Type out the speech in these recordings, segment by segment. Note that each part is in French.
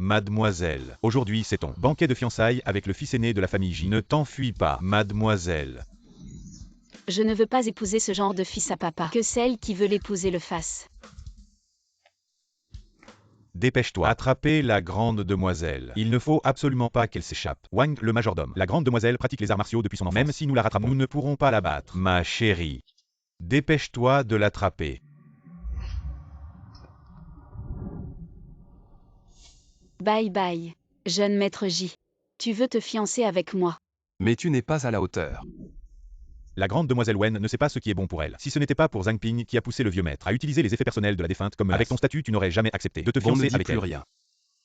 mademoiselle. Aujourd'hui c'est ton banquet de fiançailles avec le fils aîné de la famille J. Ne t'enfuis pas, mademoiselle. Je ne veux pas épouser ce genre de fils à papa. Que celle qui veut l'épouser le fasse. Dépêche-toi. Attrapez la grande demoiselle. Il ne faut absolument pas qu'elle s'échappe. Wang, le majordome. La grande demoiselle pratique les arts martiaux depuis son enfance. Même si nous la rattrapons, nous ne pourrons pas la battre. Ma chérie. Dépêche-toi de l'attraper. Bye bye, jeune maître J. Tu veux te fiancer avec moi. Mais tu n'es pas à la hauteur. La grande demoiselle Wen ne sait pas ce qui est bon pour elle. Si ce n'était pas pour Zhang Ping qui a poussé le vieux maître à utiliser les effets personnels de la défunte comme avec ton statut tu n'aurais jamais accepté de te Bon, ne fiancer dis avec plus elle. rien.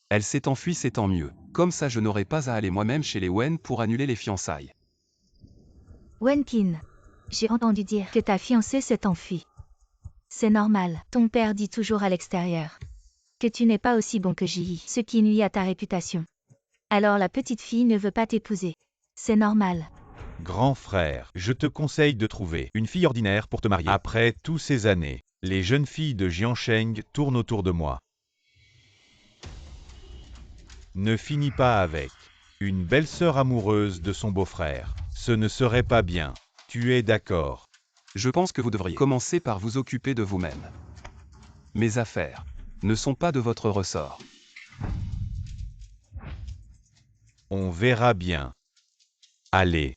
Elle s'est enfuie, c'est tant mieux. Comme ça je n'aurai pas à aller moi-même chez les Wen pour annuler les fiançailles. Wenqin, j'ai entendu dire que ta fiancée s'est enfuie. C'est normal, ton père dit toujours à l'extérieur que tu n'es pas aussi bon que Ji, ce qui nuit à ta réputation. Alors la petite fille ne veut pas t'épouser. C'est normal. Grand frère, je te conseille de trouver une fille ordinaire pour te marier. Après toutes ces années, les jeunes filles de Jiansheng tournent autour de moi. Ne finis pas avec une belle-sœur amoureuse de son beau-frère. Ce ne serait pas bien. Tu es d'accord? Je pense que vous devriez commencer par vous occuper de vous-même. Mes affaires ne sont pas de votre ressort. On verra bien. Allez.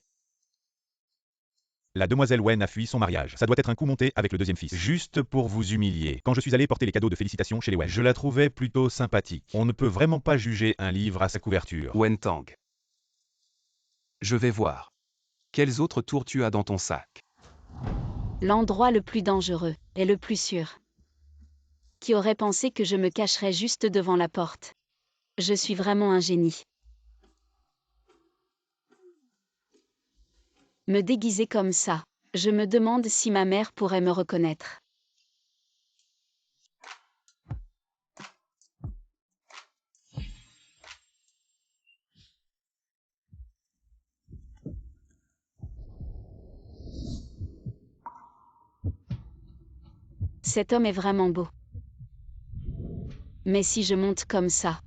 La demoiselle Wen a fui son mariage. Ça doit être un coup monté avec le deuxième fils. Juste pour vous humilier. Quand je suis allé porter les cadeaux de félicitations chez les Wen, je la trouvais plutôt sympathique. On ne peut vraiment pas juger un livre à sa couverture. Wen Tang. Je vais voir. Quels autres tours tu as dans ton sac? L'endroit le plus dangereux est le plus sûr. Qui aurait pensé que je me cacherais juste devant la porte? Je suis vraiment un génie. Me déguiser comme ça, je me demande si ma mère pourrait me reconnaître. Cet homme est vraiment beau. Mais si je monte comme ça,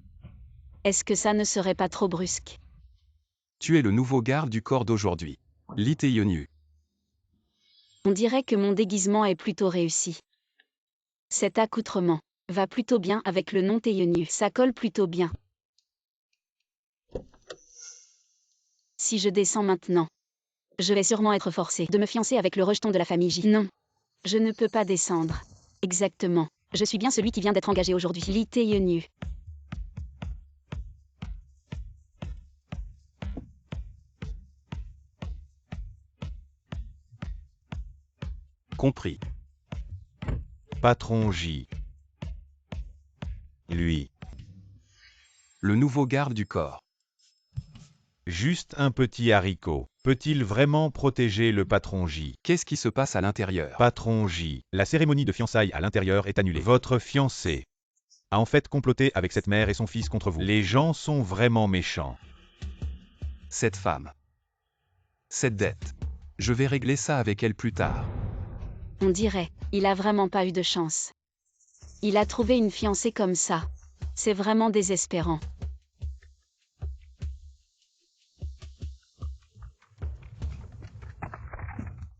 est-ce que ça ne serait pas trop brusque? Tu es le nouveau garde du corps d'aujourd'hui. Li Taeyonu. On dirait que mon déguisement est plutôt réussi. Cet accoutrement va plutôt bien avec le nom Taeyonu. Ça colle plutôt bien. Si je descends maintenant, je vais sûrement être forcée de me fiancer avec le rejeton de la famille J. Non, je ne peux pas descendre. Exactement. Je suis bien celui qui vient d'être engagé aujourd'hui. Li Taeyonu. Compris. Patron J. Lui. Le nouveau garde du corps. Juste un petit haricot. Peut-il vraiment protéger le patron J? Qu'est-ce qui se passe à l'intérieur? Patron J. La cérémonie de fiançailles à l'intérieur est annulée. Votre fiancé a en fait comploté avec cette mère et son fils contre vous. Les gens sont vraiment méchants. Cette femme. Cette dette. Je vais régler ça avec elle plus tard. On dirait, il a vraiment pas eu de chance. Il a trouvé une fiancée comme ça. C'est vraiment désespérant.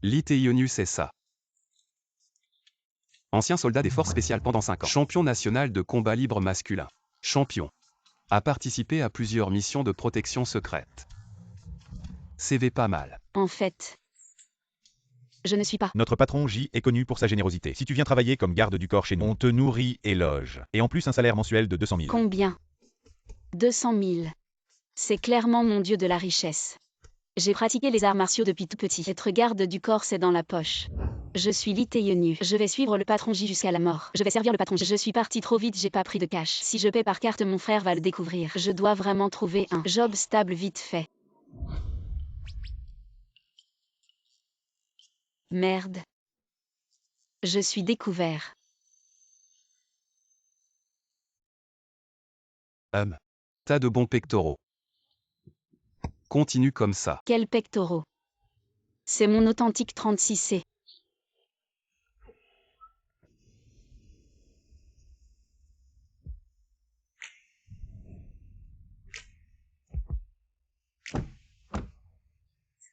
Li Taeyonu, c'est ça. Ancien soldat des forces spéciales pendant 5 ans. Champion national de combat libre masculin. Champion. A participé à plusieurs missions de protection secrète. CV pas mal. En fait, je ne suis pas. Notre patron J est connu pour sa générosité. Si tu viens travailler comme garde du corps chez nous, on te nourrit et loge. Et en plus un salaire mensuel de 200 000. Combien? 200 000. C'est clairement mon dieu de la richesse. J'ai pratiqué les arts martiaux depuis tout petit. Être garde du corps, c'est dans la poche. Je suis Li Taeyonu. Je vais suivre le patron J jusqu'à la mort. Je vais servir le patron J. Je suis parti trop vite, j'ai pas pris de cash. Si je paie par carte, mon frère va le découvrir. Je dois vraiment trouver un job stable vite fait. Merde. Je suis découvert. T'as de bons pectoraux. Continue comme ça. Quel pectoraux. C'est mon authentique 36C.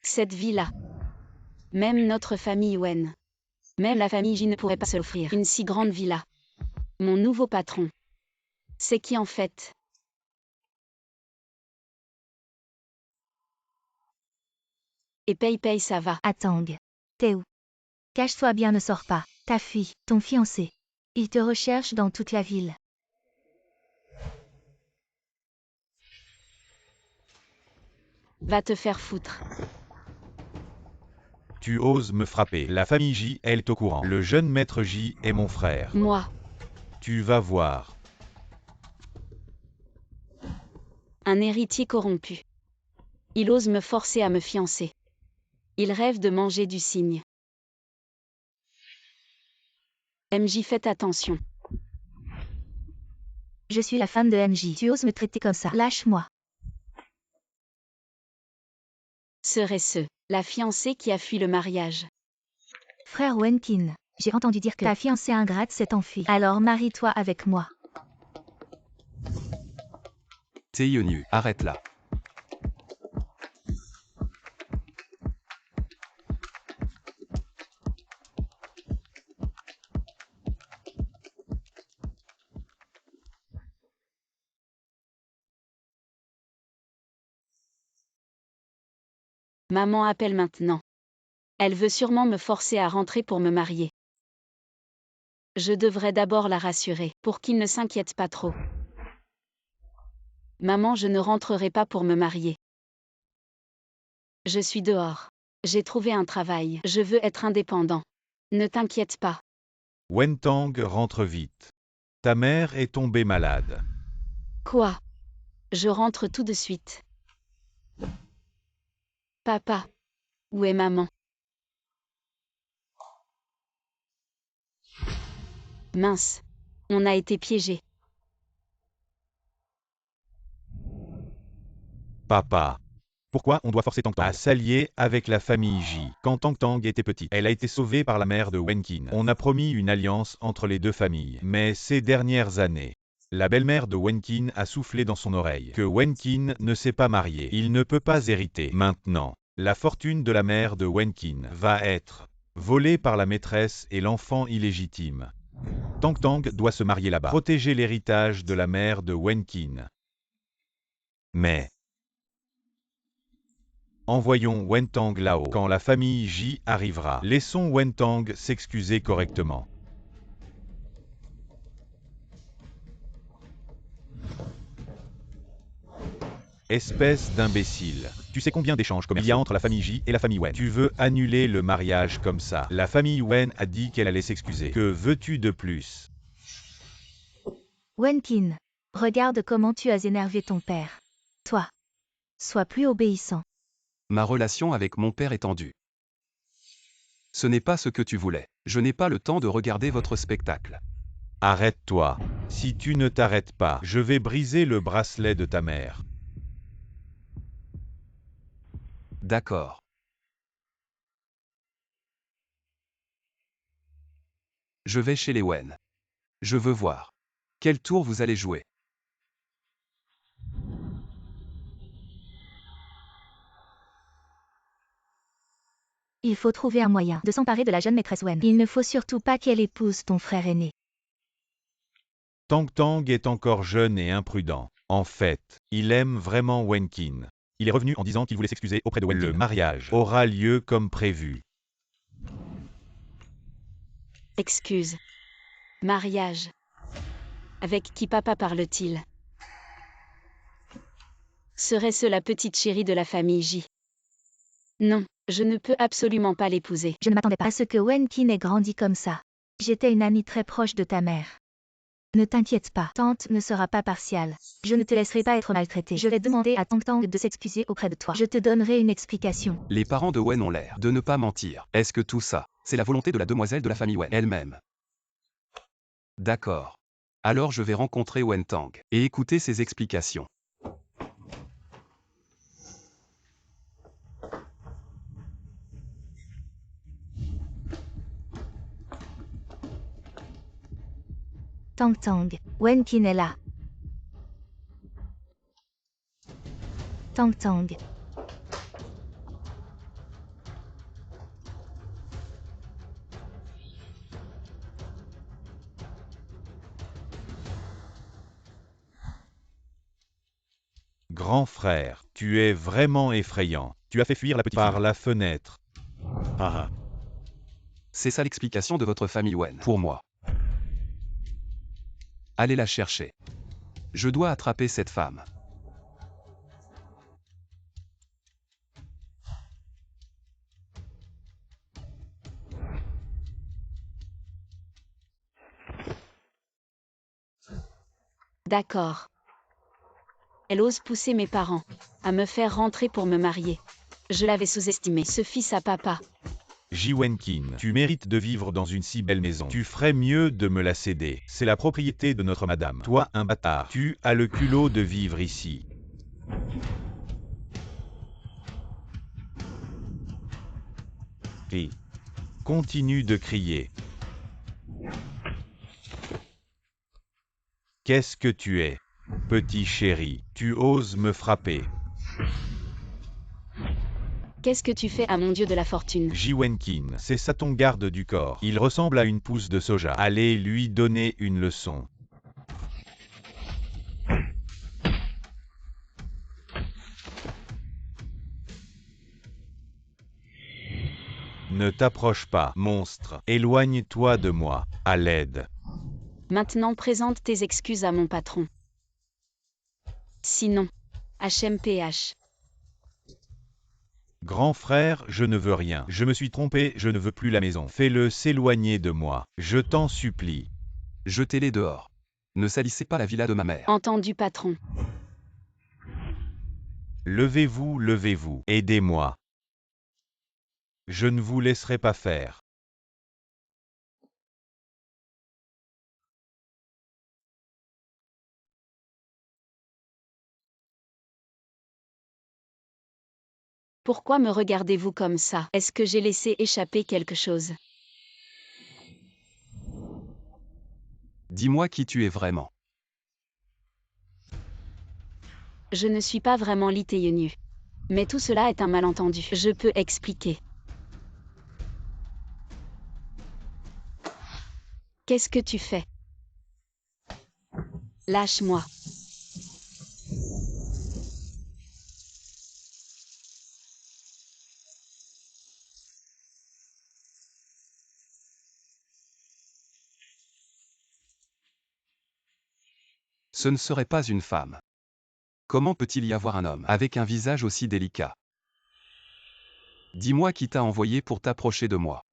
cette vie-là. Même notre famille Wen. Même la famille Ji ne pourrait pas se l'offrir. Une si grande villa. Mon nouveau patron. C'est qui en fait? Et Pei ça va. Attends. T'es où? Cache-toi bien, ne sors pas. Ta fille, ton fiancé. Il te recherche dans toute la ville. Va te faire foutre. Tu oses me frapper. La famille J, elle est au courant. Le jeune maître J est mon frère. Moi. Tu vas voir. Un héritier corrompu. Il ose me forcer à me fiancer. Il rêve de manger du cygne. MJ, faites attention. Je suis la femme de MJ. Tu oses me traiter comme ça? Lâche-moi. Serait-ce la fiancée qui a fui le mariage? Frère Wenkin, j'ai entendu dire que ta fiancée ingrate s'est enfuie. Alors marie-toi avec moi. Taeyonu, arrête là. Maman appelle maintenant. Elle veut sûrement me forcer à rentrer pour me marier. Je devrais d'abord la rassurer, pour qu'il ne s'inquiète pas trop. Maman, je ne rentrerai pas pour me marier. Je suis dehors. J'ai trouvé un travail. Je veux être indépendant. Ne t'inquiète pas. Wentang rentre vite. Ta mère est tombée malade. Quoi? Je rentre tout de suite. Papa. Où est maman? Mince. On a été piégés. Papa. Pourquoi on doit forcer Tang Tang à s'allier avec la famille J? Quand Tang Tang était petite, elle a été sauvée par la mère de Wenkin. On a promis une alliance entre les deux familles. Mais ces dernières années, la belle-mère de Wenkin a soufflé dans son oreille que Wenkin ne s'est pas marié. Il ne peut pas hériter. Maintenant, la fortune de la mère de Wenkin va être volée par la maîtresse et l'enfant illégitime. Tang Tang doit se marier là-bas, protéger l'héritage de la mère de Wenkin. Mais envoyons Wentang là-haut. Quand la famille J arrivera, laissons Wentang s'excuser correctement. Espèce d'imbécile. Tu sais combien d'échanges commerciaux il y a entre la famille J et la famille Wen? Tu veux annuler le mariage comme ça? La famille Wen a dit qu'elle allait s'excuser. Que veux-tu de plus? Wenkin, regarde comment tu as énervé ton père. Toi, sois plus obéissant. Ma relation avec mon père est tendue. Ce n'est pas ce que tu voulais. Je n'ai pas le temps de regarder votre spectacle. Arrête-toi. Si tu ne t'arrêtes pas, je vais briser le bracelet de ta mère. D'accord. Je vais chez les Wen. Je veux voir. Quel tour vous allez jouer? Il faut trouver un moyen de s'emparer de la jeune maîtresse Wen. Il ne faut surtout pas qu'elle épouse ton frère aîné. Tang Tang est encore jeune et imprudent. En fait, il aime vraiment Wenkin. Il est revenu en disant qu'il voulait s'excuser auprès de Wenkin. Le mariage aura lieu comme prévu. Excuse. Mariage. Avec qui papa parle-t-il? Serait-ce la petite chérie de la famille J? Non, je ne peux absolument pas l'épouser. Je ne m'attendais pas à ce que Wenkin ait grandi comme ça. J'étais une amie très proche de ta mère. Ne t'inquiète pas, tante ne sera pas partiale. Je ne te laisserai pas être maltraitée. Je vais demander à Tang Tang de s'excuser auprès de toi. Je te donnerai une explication. Les parents de Wen ont l'air de ne pas mentir. Est-ce que tout ça, c'est la volonté de la demoiselle de la famille Wen elle-même? D'accord. Alors je vais rencontrer Wen Tang et écouter ses explications. Tang Tang, Wenkin est là. Tang Tang. Grand frère, tu es vraiment effrayant. Tu as fait fuir la petite fille par la fenêtre. Ah. C'est ça l'explication de votre famille Wen. Pour moi. Allez la chercher. Je dois attraper cette femme. D'accord. Elle ose pousser mes parents à me faire rentrer pour me marier. Je l'avais sous-estimé. Ce fils à papa. Ji Wenkin, tu mérites de vivre dans une si belle maison. Tu ferais mieux de me la céder. C'est la propriété de notre madame. Toi, un bâtard, tu as le culot de vivre ici. Et continue de crier. Qu'est-ce que tu es, petit chéri? Tu oses me frapper. Qu'est-ce que tu fais à mon dieu de la fortune? Ji Wenkin, c'est ça ton garde du corps. Il ressemble à une pousse de soja. Allez lui donner une leçon. Ne t'approche pas, monstre. Éloigne-toi de moi, à l'aide. Maintenant présente tes excuses à mon patron. Sinon, HMPH. Grand frère, je ne veux rien. Je me suis trompé, je ne veux plus la maison. Fais-le s'éloigner de moi. Je t'en supplie. Jetez-les dehors. Ne salissez pas la villa de ma mère. Entendu, patron. Levez-vous, levez-vous. Aidez-moi. Je ne vous laisserai pas faire. Pourquoi me regardez-vous comme ça? Est-ce que j'ai laissé échapper quelque chose? Dis-moi qui tu es vraiment. Je ne suis pas vraiment Lee Tae-yeonu. Mais tout cela est un malentendu. Je peux expliquer. Qu'est-ce que tu fais? Lâche-moi. Ce ne serait pas une femme. Comment peut-il y avoir un homme avec un visage aussi délicat? Dis-moi qui t'a envoyé pour t'approcher de moi.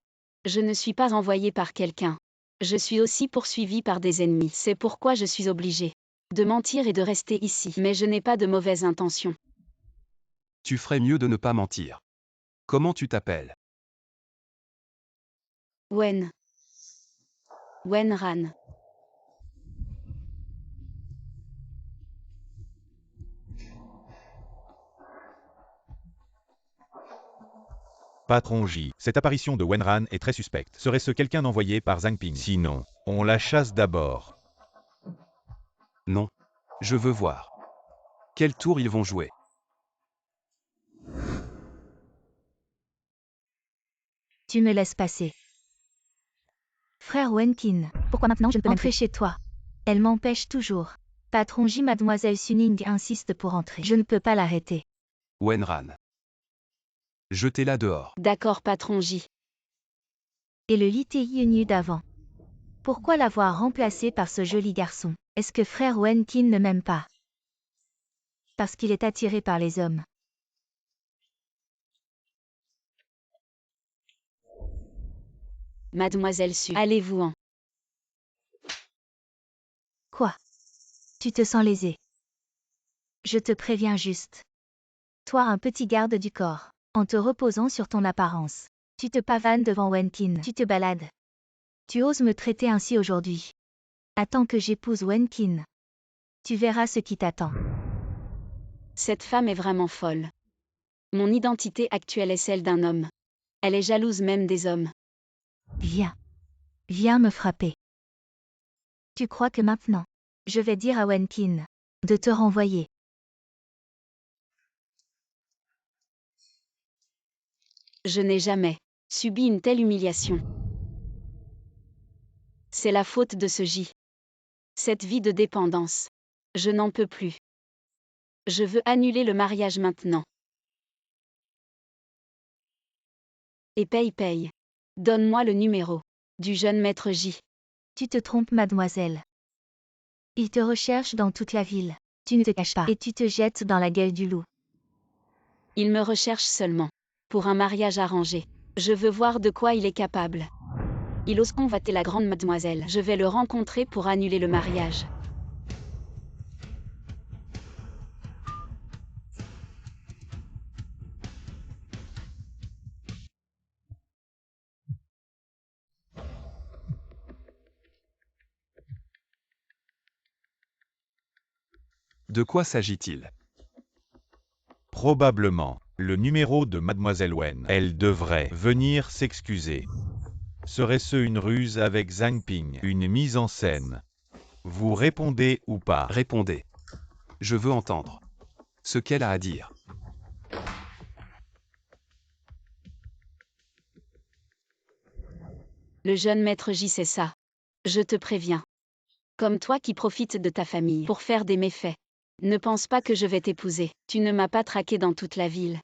Je ne suis pas envoyé par quelqu'un. Je suis aussi poursuivi par des ennemis. C'est pourquoi je suis obligé de mentir et de rester ici. Mais je n'ai pas de mauvaises intentions. Tu ferais mieux de ne pas mentir. Comment tu t'appelles? Wen. Wenran. Patron J, cette apparition de Wenran est très suspecte. Serait-ce quelqu'un envoyé par Zhang Ping? Sinon, on la chasse d'abord. Non. Je veux voir. Quel tour ils vont jouer? Tu me laisses passer. Frère Wenkin, pourquoi maintenant je ne peux entrer chez toi? Elle m'empêche toujours. Patron J, mademoiselle Suning insiste pour entrer. Je ne peux pas l'arrêter. Wenran. Jetez-la dehors. D'accord, patron J. Et le Lee Tae-yeonu d'avant. Pourquoi l'avoir remplacé par ce joli garçon? Est-ce que frère Wenkin ne m'aime pas? Parce qu'il est attiré par les hommes. Mademoiselle Su, allez-vous-en. Quoi? Tu te sens lésé? Je te préviens juste. Toi, un petit garde du corps, en te reposant sur ton apparence. Tu te pavanes devant Wenkin. Tu te balades. Tu oses me traiter ainsi aujourd'hui. Attends que j'épouse Wenkin. Tu verras ce qui t'attend. Cette femme est vraiment folle. Mon identité actuelle est celle d'un homme. Elle est jalouse même des hommes. Viens. Viens me frapper. Tu crois que maintenant, je vais dire à Wenkin de te renvoyer? Je n'ai jamais subi une telle humiliation. C'est la faute de ce J. Cette vie de dépendance. Je n'en peux plus. Je veux annuler le mariage maintenant. Et paye. Donne-moi le numéro du jeune maître J. Tu te trompes, mademoiselle. Il te recherche dans toute la ville. Tu ne te caches pas et tu te jettes dans la gueule du loup. Il me recherche seulement pour un mariage arrangé. Je veux voir de quoi il est capable. Il ose convoiter la grande mademoiselle. Je vais le rencontrer pour annuler le mariage. De quoi s'agit-il? Probablement, le numéro de Mademoiselle Wen. Elle devrait venir s'excuser. Serait-ce une ruse avec Zhang Ping, une mise en scène? Vous répondez ou pas? Répondez. Je veux entendre ce qu'elle a à dire. Le jeune maître J, c'est ça. Je te préviens. Comme toi qui profites de ta famille pour faire des méfaits. Ne pense pas que je vais t'épouser. Tu ne m'as pas traqué dans toute la ville.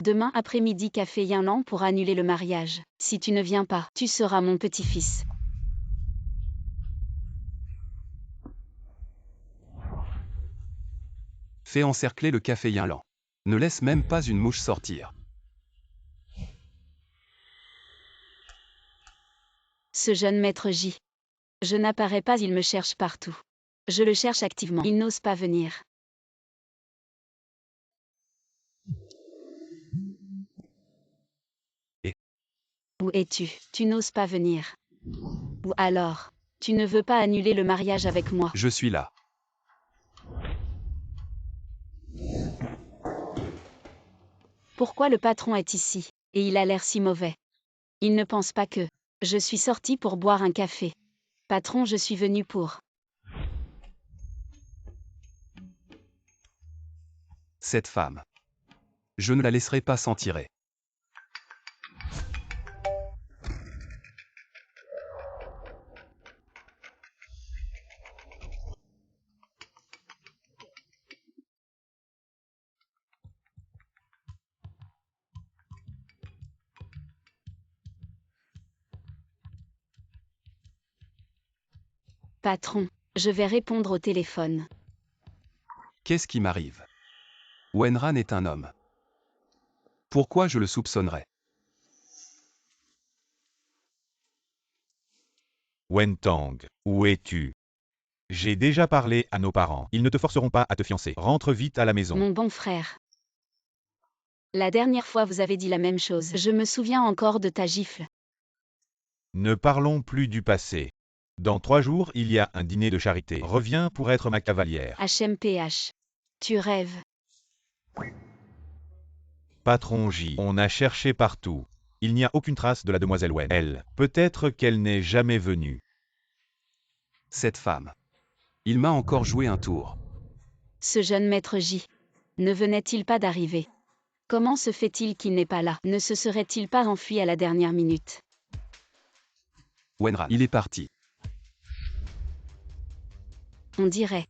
Demain après-midi café Yinlan pour annuler le mariage. Si tu ne viens pas, tu seras mon petit-fils. Fais encercler le café Yinlan. Ne laisse même pas une mouche sortir. Ce jeune maître J. Je n'apparais pas, il me cherche partout. Je le cherche activement. Il n'ose pas venir. Et où es-tu? Tu n'oses pas venir. Ou alors, tu ne veux pas annuler le mariage avec moi? je suis là. Pourquoi le patron est ici? Et il a l'air si mauvais. Il ne pense pas que je suis sorti pour boire un café. Patron, je suis venu pour. Cette femme. Je ne la laisserai pas s'en tirer. Patron, je vais répondre au téléphone. Qu'est-ce qui m'arrive? Wenran est un homme. Pourquoi je le soupçonnerais? Wen Tang, où es-tu? J'ai déjà parlé à nos parents. Ils ne te forceront pas à te fiancer. Rentre vite à la maison. Mon bon frère. La dernière fois vous avez dit la même chose. Je me souviens encore de ta gifle. Ne parlons plus du passé. Dans 3 jours, il y a un dîner de charité. Reviens pour être ma cavalière. HMPH. Tu rêves. Patron J. On a cherché partout. Il n'y a aucune trace de la demoiselle Wen. Elle, peut-être qu'elle n'est jamais venue. Cette femme. Il m'a encore joué un tour. Ce jeune maître J. Ne venait-il pas d'arriver? Comment se fait-il qu'il n'est pas là? Ne se serait-il pas enfui à la dernière minute? Wenran, il est parti. On dirait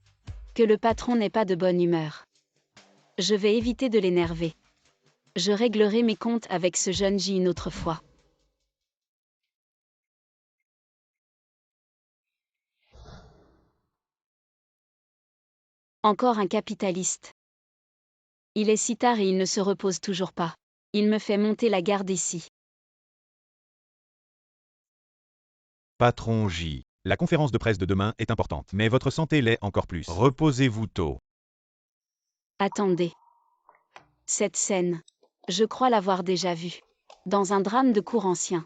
que le patron n'est pas de bonne humeur. Je vais éviter de l'énerver. Je réglerai mes comptes avec ce jeune J une autre fois. Encore un capitaliste. Il est si tard et il ne se repose toujours pas. Il me fait monter la garde ici. Patron J. La conférence de presse de demain est importante, mais votre santé l'est encore plus. Reposez-vous tôt. Attendez. Cette scène, je crois l'avoir déjà vue. Dans un drame de cour ancien.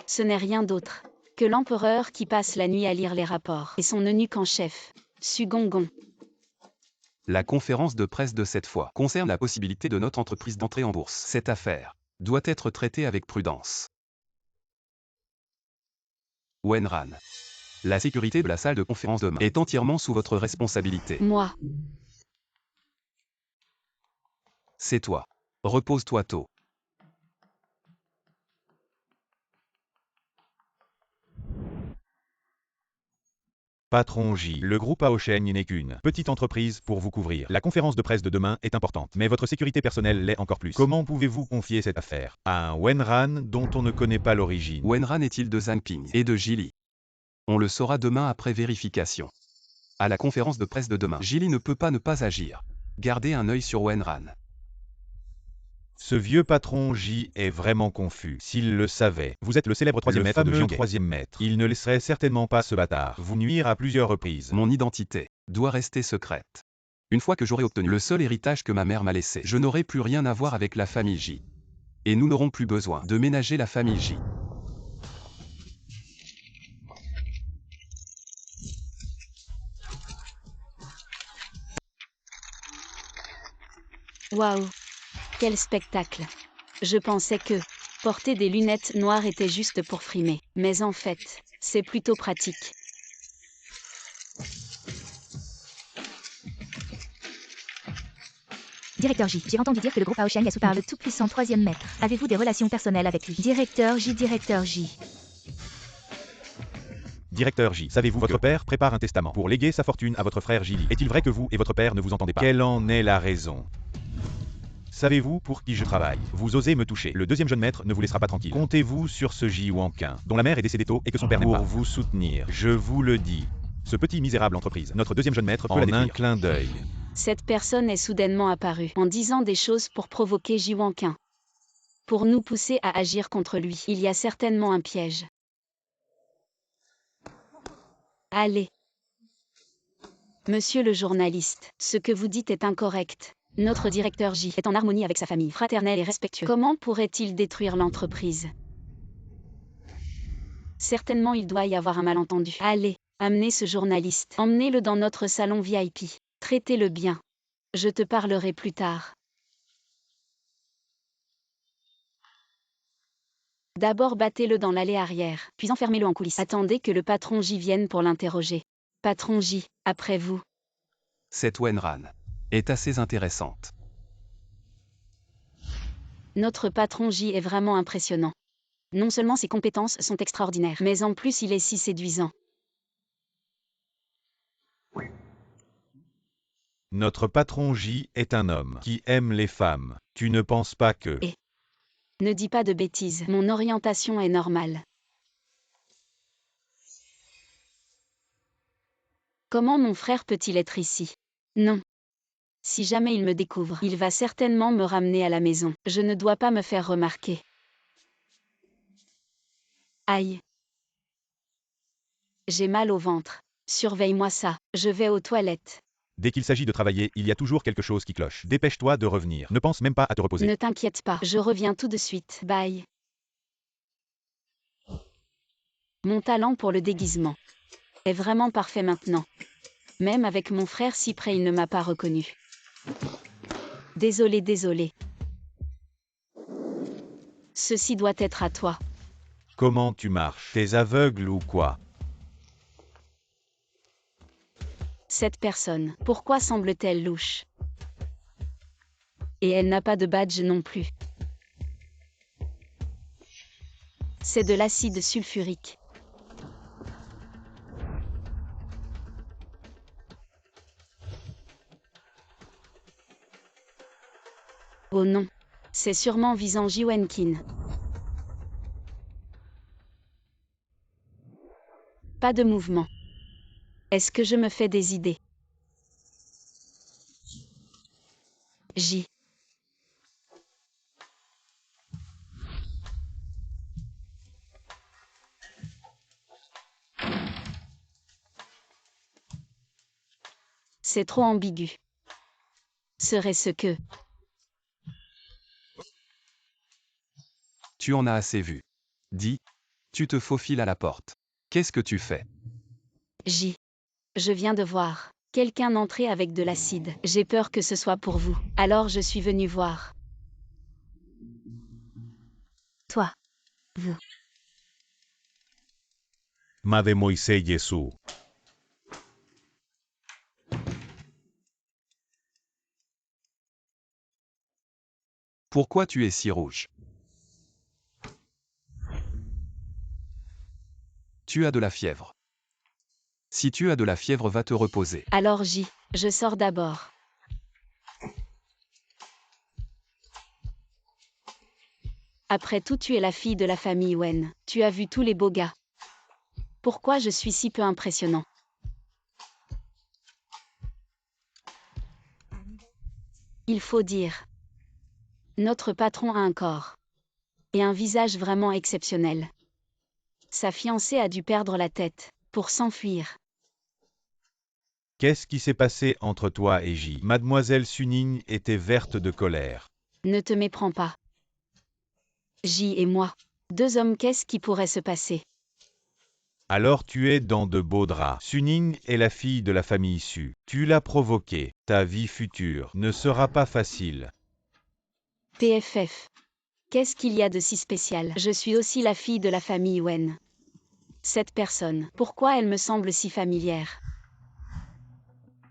Ce n'est rien d'autre que l'empereur qui passe la nuit à lire les rapports et son eunuque en chef, Su Gongon. La conférence de presse de cette fois concerne la possibilité de notre entreprise d'entrer en bourse. Cette affaire doit être traitée avec prudence. Wenran. La sécurité de la salle de conférence demain est entièrement sous votre responsabilité. Moi, C'est toi. Repose-toi tôt. Patron J, le groupe Aosheng n'est qu'une petite entreprise pour vous couvrir. La conférence de presse de demain est importante, mais votre sécurité personnelle l'est encore plus. Comment pouvez-vous confier cette affaire à un Wenran dont on ne connaît pas l'origine? Wenran est-il de Zhangping et de Jili? On le saura demain après vérification. À la conférence de presse de demain, Jili ne peut pas ne pas agir. Gardez un œil sur Wenran. Ce vieux patron J est vraiment confus. S'il le savait, vous êtes le célèbre troisième maître de Jianghe. Troisième maître. Il ne laisserait certainement pas ce bâtard vous nuire à plusieurs reprises. Mon identité doit rester secrète. Une fois que j'aurai obtenu le seul héritage que ma mère m'a laissé, je n'aurai plus rien à voir avec la famille J. Et nous n'aurons plus besoin de ménager la famille J. Waouh! Quel spectacle! Je pensais que porter des lunettes noires était juste pour frimer, mais en fait, c'est plutôt pratique. Directeur J, j'ai entendu dire que le groupe Aosheng est sous par le tout-puissant troisième maître. Avez-vous des relations personnelles avec lui? Directeur J, Directeur J. Directeur J, savez-vous votre père prépare un testament pour léguer sa fortune à votre frère Jili. Est-il vrai que vous et votre père ne vous entendez pas? Quelle en est la raison? Savez-vous pour qui je travaille? Vous osez me toucher. Le deuxième jeune maître ne vous laissera pas tranquille. Comptez-vous sur ce Ji Wanqin, dont la mère est décédée tôt et que son père n'aime pas. Pour vous soutenir, je vous le dis. Ce petit misérable entreprise, notre deuxième jeune maître peut la détruire. En un clin d'œil. Cette personne est soudainement apparue, en disant des choses pour provoquer Ji Wanqin. Pour nous pousser à agir contre lui, il y a certainement un piège. Allez. Monsieur le journaliste, ce que vous dites est incorrect. Notre directeur J est en harmonie avec sa famille, fraternel et respectueux. Comment pourrait-il détruire l'entreprise? Certainement il doit y avoir un malentendu. Allez, amenez ce journaliste. Emmenez-le dans notre salon VIP. Traitez-le bien. Je te parlerai plus tard. D'abord battez-le dans l'allée arrière, puis enfermez-le en coulisses. Attendez que le patron J vienne pour l'interroger. Patron J, après vous. Cette Wenran est assez intéressante. Notre patron J est vraiment impressionnant. Non seulement ses compétences sont extraordinaires, mais en plus il est si séduisant. Notre patron J est un homme qui aime les femmes. Tu ne penses pas que... Ne dis pas de bêtises, mon orientation est normale. Comment mon frère peut-il être ici? Non. Si jamais il me découvre, il va certainement me ramener à la maison. Je ne dois pas me faire remarquer. Aïe. J'ai mal au ventre. Surveille-moi ça, je vais aux toilettes. Dès qu'il s'agit de travailler, il y a toujours quelque chose qui cloche. Dépêche-toi de revenir. Ne pense même pas à te reposer. Ne t'inquiète pas, je reviens tout de suite. Bye. Mon talent pour le déguisement est vraiment parfait maintenant. Même avec mon frère si près, il ne m'a pas reconnu. Désolé, désolé. Ceci doit être à toi. Comment tu marches? T'es aveugle ou quoi? Cette personne, pourquoi semble-t-elle louche? Et elle n'a pas de badge non plus. C'est de l'acide sulfurique. Oh non, c'est sûrement visant Ji Wanqin. Pas de mouvement. Est-ce que je me fais des idées? J. C'est trop ambigu. Serait-ce que... Tu en as assez vu. Dis, tu te faufiles à la porte. Qu'est-ce que tu fais? J. Je viens de voir quelqu'un entrer avec de l'acide. J'ai peur que ce soit pour vous. Alors je suis venu voir. Toi. Vous. Made Moïse Yesu. Pourquoi tu es si rouge? Tu as de la fièvre. Si tu as de la fièvre, va te reposer. Alors je sors d'abord. Après tout, tu es la fille de la famille Wen. Tu as vu tous les beaux gars. Pourquoi je suis si peu impressionnant? Il faut dire. Notre patron a un corps. Et un visage vraiment exceptionnel. Sa fiancée a dû perdre la tête, pour s'enfuir. Qu'est-ce qui s'est passé entre toi et J? Mademoiselle Suning était verte de colère. Ne te méprends pas. J et moi. Deux hommes, qu'est-ce qui pourrait se passer? Alors tu es dans de beaux draps. Suning est la fille de la famille Su. Tu l'as provoquée. Ta vie future ne sera pas facile. PFF. Qu'est-ce qu'il y a de si spécial? Je suis aussi la fille de la famille Wen. Cette personne, pourquoi elle me semble si familière?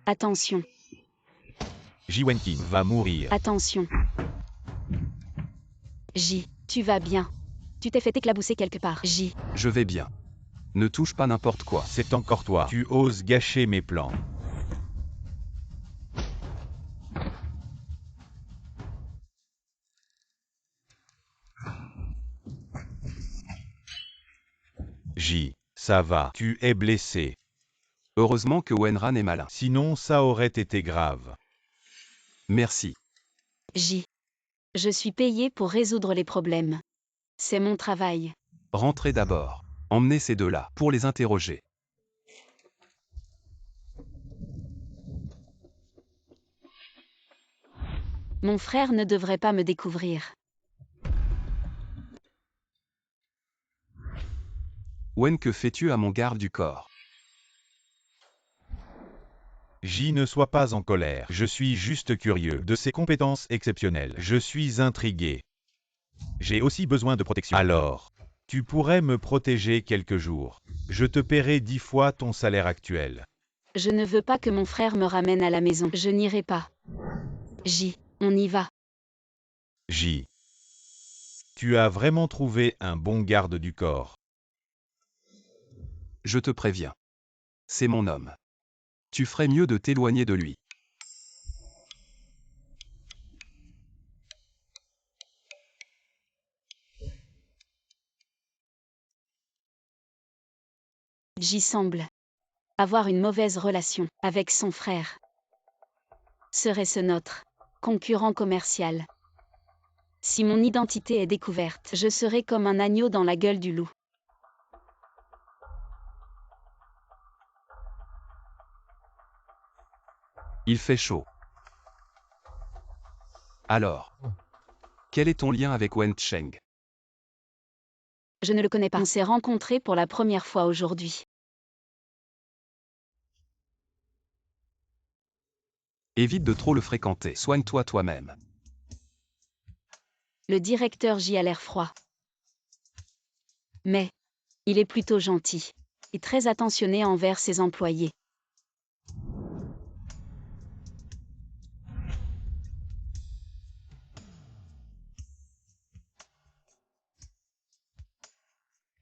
Attention, Ji Wenqin va mourir. attention. J, tu vas bien. Tu t'es fait éclabousser quelque part. J, Je vais bien. Ne touche pas n'importe quoi. C'est encore toi. Tu oses gâcher mes plans. J, ça va. Tu es blessé. Heureusement que Wenran est malin. Sinon ça aurait été grave. Merci. J. Je suis payé pour résoudre les problèmes. C'est mon travail. Rentrez d'abord. Emmenez ces deux-là pour les interroger. Mon frère ne devrait pas me découvrir. Wen, que fais-tu à mon garde du corps? J, ne sois pas en colère. Je suis juste curieux de ses compétences exceptionnelles. Je suis intrigué. J'ai aussi besoin de protection. Alors, tu pourrais me protéger quelques jours. Je te paierai 10 fois ton salaire actuel. Je ne veux pas que mon frère me ramène à la maison. Je n'irai pas. J. On y va. J. Tu as vraiment trouvé un bon garde du corps. Je te préviens. C'est mon homme. Tu ferais mieux de t'éloigner de lui. J semble avoir une mauvaise relation avec son frère. Serait-ce notre concurrent commercial? Si mon identité est découverte, je serai comme un agneau dans la gueule du loup. Il fait chaud. Alors, quel est ton lien avec Wen Cheng? Je ne le connais pas. On s'est rencontrés pour la première fois aujourd'hui. Évite de trop le fréquenter. Soigne-toi toi-même. Le directeur J a l'air froid. Mais, il est plutôt gentil. Et très attentionné envers ses employés.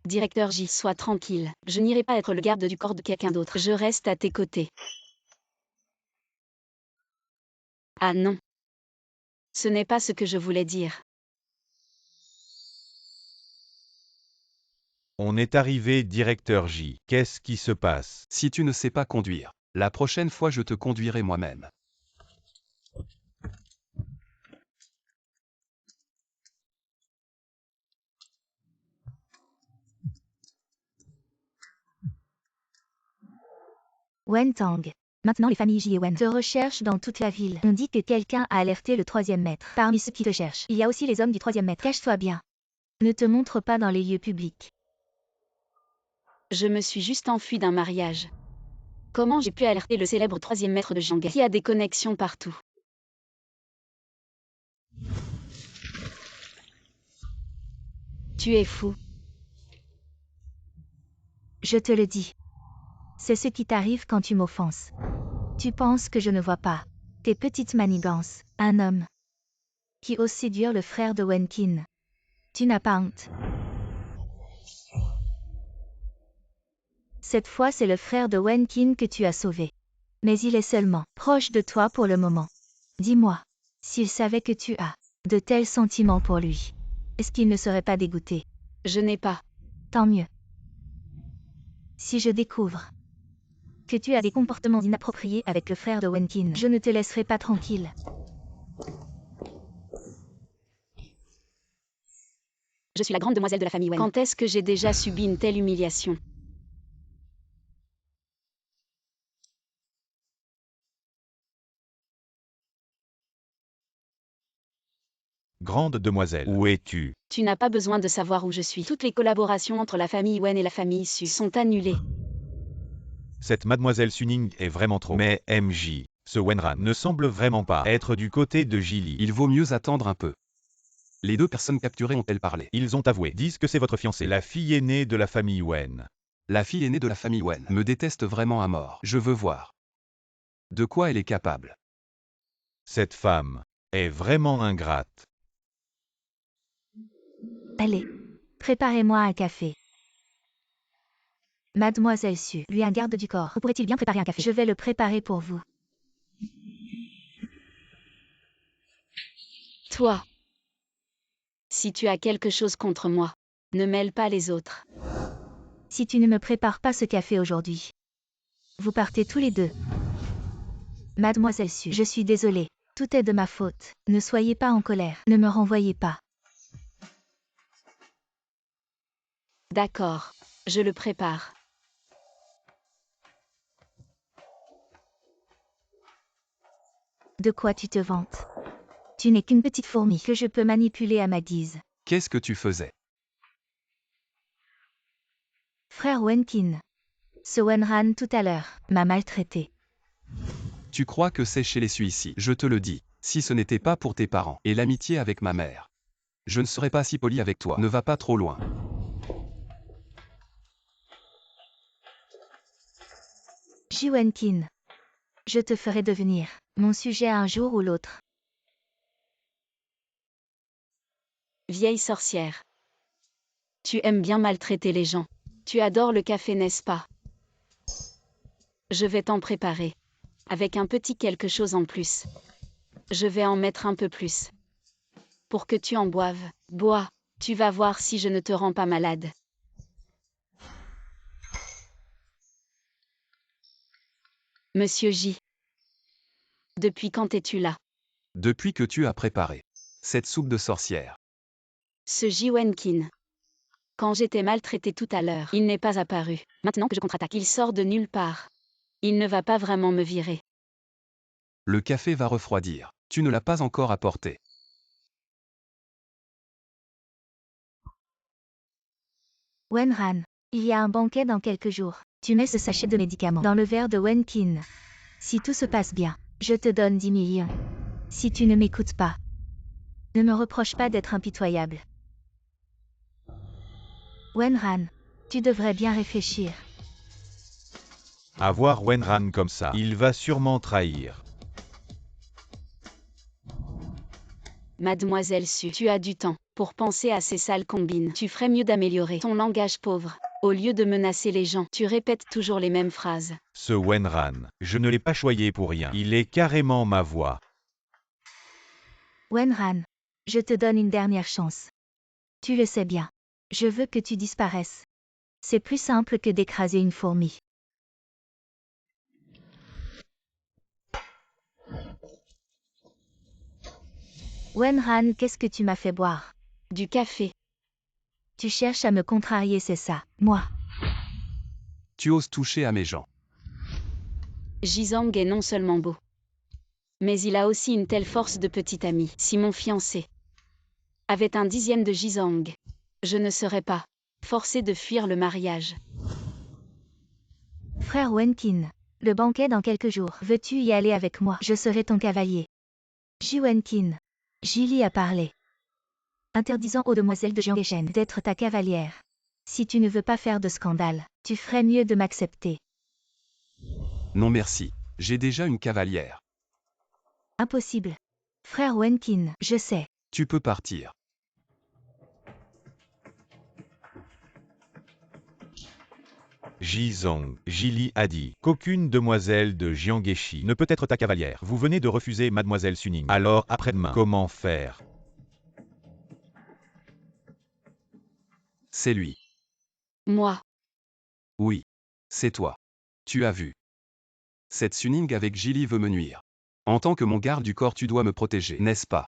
Directeur J, sois tranquille. Je n'irai pas être le garde du corps de quelqu'un d'autre. Je reste à tes côtés. Ah non. Ce n'est pas ce que je voulais dire. On est arrivé, directeur J. Qu'est-ce qui se passe? Si tu ne sais pas conduire, la prochaine fois je te conduirai moi-même. Wen Tang. Maintenant les familles J et Wen te recherchent dans toute la ville. On dit que quelqu'un a alerté le troisième maître. Parmi ceux qui te cherchent, il y a aussi les hommes du troisième maître. Cache-toi bien. Ne te montre pas dans les lieux publics. Je me suis juste enfui d'un mariage. Comment j'ai pu alerter le célèbre troisième maître de Jianghe qui a des connexions partout? Tu es fou. Je te le dis. C'est ce qui t'arrive quand tu m'offenses. Tu penses que je ne vois pas tes petites manigances. Un homme qui ose séduire le frère de Wenqin. Tu n'as pas honte. Cette fois c'est le frère de Wenkin que tu as sauvé. Mais il est seulement proche de toi pour le moment. Dis-moi, s'il savait que tu as de tels sentiments pour lui, est-ce qu'il ne serait pas dégoûté? Je n'ai pas. Tant mieux. Si je découvre que tu as des comportements inappropriés avec le frère de Wenkin, je ne te laisserai pas tranquille. Je suis la grande demoiselle de la famille Wen. Quand est-ce que j'ai déjà subi une telle humiliation? Grande demoiselle, où es-tu? Tu n'as pas besoin de savoir où je suis. Toutes les collaborations entre la famille Wen et la famille Su sont annulées. Cette mademoiselle Suning est vraiment trop. Mais MJ, ce Wenran ne semble vraiment pas être du côté de Jilly. Il vaut mieux attendre un peu. Les deux personnes capturées ont-elles parlé? Ils ont avoué, disent que c'est votre fiancée, la fille aînée de la famille Wen. La fille aînée de la famille Wen me déteste vraiment à mort. Je veux voir de quoi elle est capable. Cette femme est vraiment ingrate. Allez, préparez-moi un café. Mademoiselle Su, lui un garde du corps. Où pourrait-il bien préparer un café? Je vais le préparer pour vous. Toi, si tu as quelque chose contre moi, ne mêle pas les autres. Si tu ne me prépares pas ce café aujourd'hui, vous partez tous les deux. Mademoiselle Su, je suis désolée. Tout est de ma faute. Ne soyez pas en colère. Ne me renvoyez pas. D'accord, je le prépare. De quoi tu te vantes? Tu n'es qu'une petite fourmi que je peux manipuler à ma guise. Qu'est-ce que tu faisais? Frère Wenkin, ce Wenran tout à l'heure m'a maltraité. Tu crois que c'est chez les Suissi? Je te le dis, si ce n'était pas pour tes parents et l'amitié avec ma mère, je ne serais pas si poli avec toi. Ne va pas trop loin. Ji Wenkin, je te ferai devenir mon sujet un jour ou l'autre. Vieille sorcière. Tu aimes bien maltraiter les gens. Tu adores le café, n'est-ce pas? Je vais t'en préparer. Avec un petit quelque chose en plus. Je vais en mettre un peu plus. Pour que tu en boives. Bois, tu vas voir si je ne te rends pas malade. Monsieur J. Depuis quand es-tu là? Depuis que tu as préparé cette soupe de sorcière. Ce Ji Wenkin. Quand j'étais maltraité tout à l'heure, il n'est pas apparu. Maintenant que je contre-attaque, il sort de nulle part. Il ne va pas vraiment me virer. Le café va refroidir. Tu ne l'as pas encore apporté. Wenran, il y a un banquet dans quelques jours. Tu mets ce sachet de médicaments dans le verre de Wenkin. Si tout se passe bien, je te donne 10 millions. Si tu ne m'écoutes pas, ne me reproche pas d'être impitoyable. Wenran, tu devrais bien réfléchir. À voir Wenran comme ça, il va sûrement trahir. Mademoiselle Su, tu as du temps pour penser à ces sales combines. Tu ferais mieux d'améliorer ton langage pauvre. Au lieu de menacer les gens, tu répètes toujours les mêmes phrases. Ce Wenran, je ne l'ai pas choyé pour rien. Il est carrément ma voix. Wenran, je te donne une dernière chance. Tu le sais bien. Je veux que tu disparaisses. C'est plus simple que d'écraser une fourmi. Wenran, qu'est-ce que tu m'as fait boire? Du café. Tu cherches à me contrarier, c'est ça, moi. Tu oses toucher à mes gens. Jizang est non seulement beau, mais il a aussi une telle force de petit ami. Si mon fiancé avait un dixième de Jizang, je ne serais pas forcé de fuir le mariage. Frère Wenkin, le banquet dans quelques jours. Veux-tu y aller avec moi? Je serai ton cavalier. Ji Wenkin, Jilly a parlé, interdisant aux demoiselles de Jianghechen d'être ta cavalière. Si tu ne veux pas faire de scandale, tu ferais mieux de m'accepter. Non merci, j'ai déjà une cavalière. Impossible. Frère Wenkin, je sais. Tu peux partir. Jizong, Jili a dit qu'aucune demoiselle de Jiangheshi ne peut être ta cavalière. Vous venez de refuser mademoiselle Suning. Alors après-demain, comment faire? C'est lui. Moi. Oui. C'est toi. Tu as vu. Cette Suning avec Jili veut me nuire. En tant que mon garde du corps, tu dois me protéger, n'est-ce pas?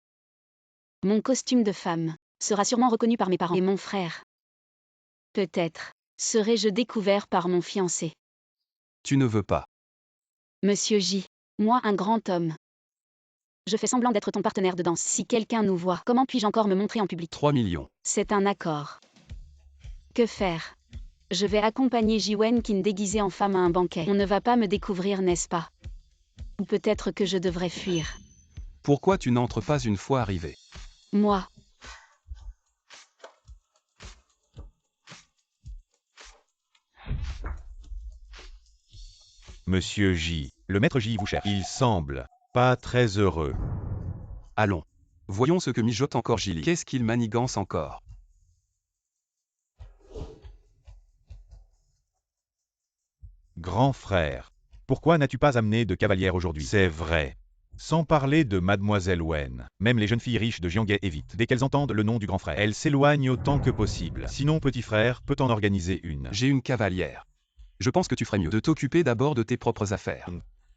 Mon costume de femme sera sûrement reconnu par mes parents et mon frère. Peut-être serai-je découvert par mon fiancé. Tu ne veux pas. Monsieur J. Moi un grand homme. Je fais semblant d'être ton partenaire de danse. Si quelqu'un nous voit, comment puis-je encore me montrer en public? 3 millions. C'est un accord. Que faire? Je vais accompagner Jiwen Qin déguisé en femme à un banquet. On ne va pas me découvrir, n'est-ce pas? Ou peut-être que je devrais fuir. Pourquoi tu n'entres pas une fois arrivé? Moi. Monsieur J. Le maître J vous cherche. Il semble pas très heureux. Allons. Voyons ce que mijote encore Jili. Qu'est-ce qu'il manigance encore? Grand frère, pourquoi n'as-tu pas amené de cavalière aujourd'hui? C'est vrai. Sans parler de mademoiselle Wen, même les jeunes filles riches de Jianghe évitent. Dès qu'elles entendent le nom du grand frère, elles s'éloignent autant que possible. Sinon, petit frère peut en organiser une. J'ai une cavalière. Je pense que tu ferais mieux de t'occuper d'abord de tes propres affaires.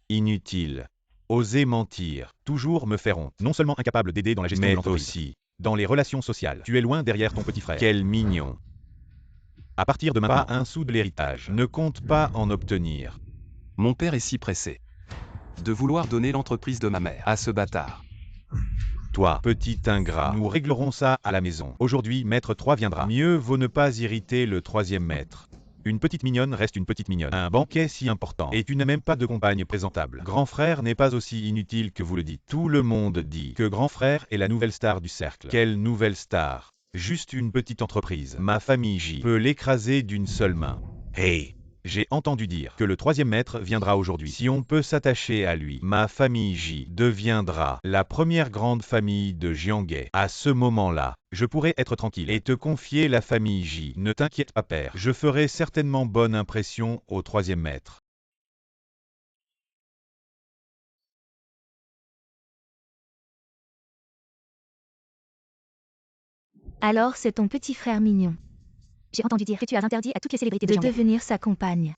Inutile. Oser mentir, toujours me faire honte. Non seulement incapable d'aider dans la gestion de l'entreprise, mais aussi dans les relations sociales. Tu es loin derrière ton petit frère. Quel mignon. À partir de maintenant, pas un sou de l'héritage. Ne compte pas en obtenir. Mon père est si pressé de vouloir donner l'entreprise de ma mère à ce bâtard. Toi, petit ingrat, nous réglerons ça à la maison. Aujourd'hui, maître 3 viendra. Mieux vaut ne pas irriter le troisième maître. Une petite mignonne reste une petite mignonne. Un banquet si important. Et tu n'as même pas de compagne présentable. Grand frère n'est pas aussi inutile que vous le dites. Tout le monde dit que grand frère est la nouvelle star du cercle. Quelle nouvelle star? Juste une petite entreprise. Ma famille J peut l'écraser d'une seule main. Hey! J'ai entendu dire que le troisième maître viendra aujourd'hui. Si on peut s'attacher à lui, ma famille J deviendra la première grande famille de Jianghe. À ce moment-là, je pourrai être tranquille et te confier la famille J. Ne t'inquiète pas, père. Je ferai certainement bonne impression au troisième maître. Alors c'est ton petit frère mignon. J'ai entendu dire que tu as interdit à toutes les célébrités De de Jianghe. devenir sa compagne.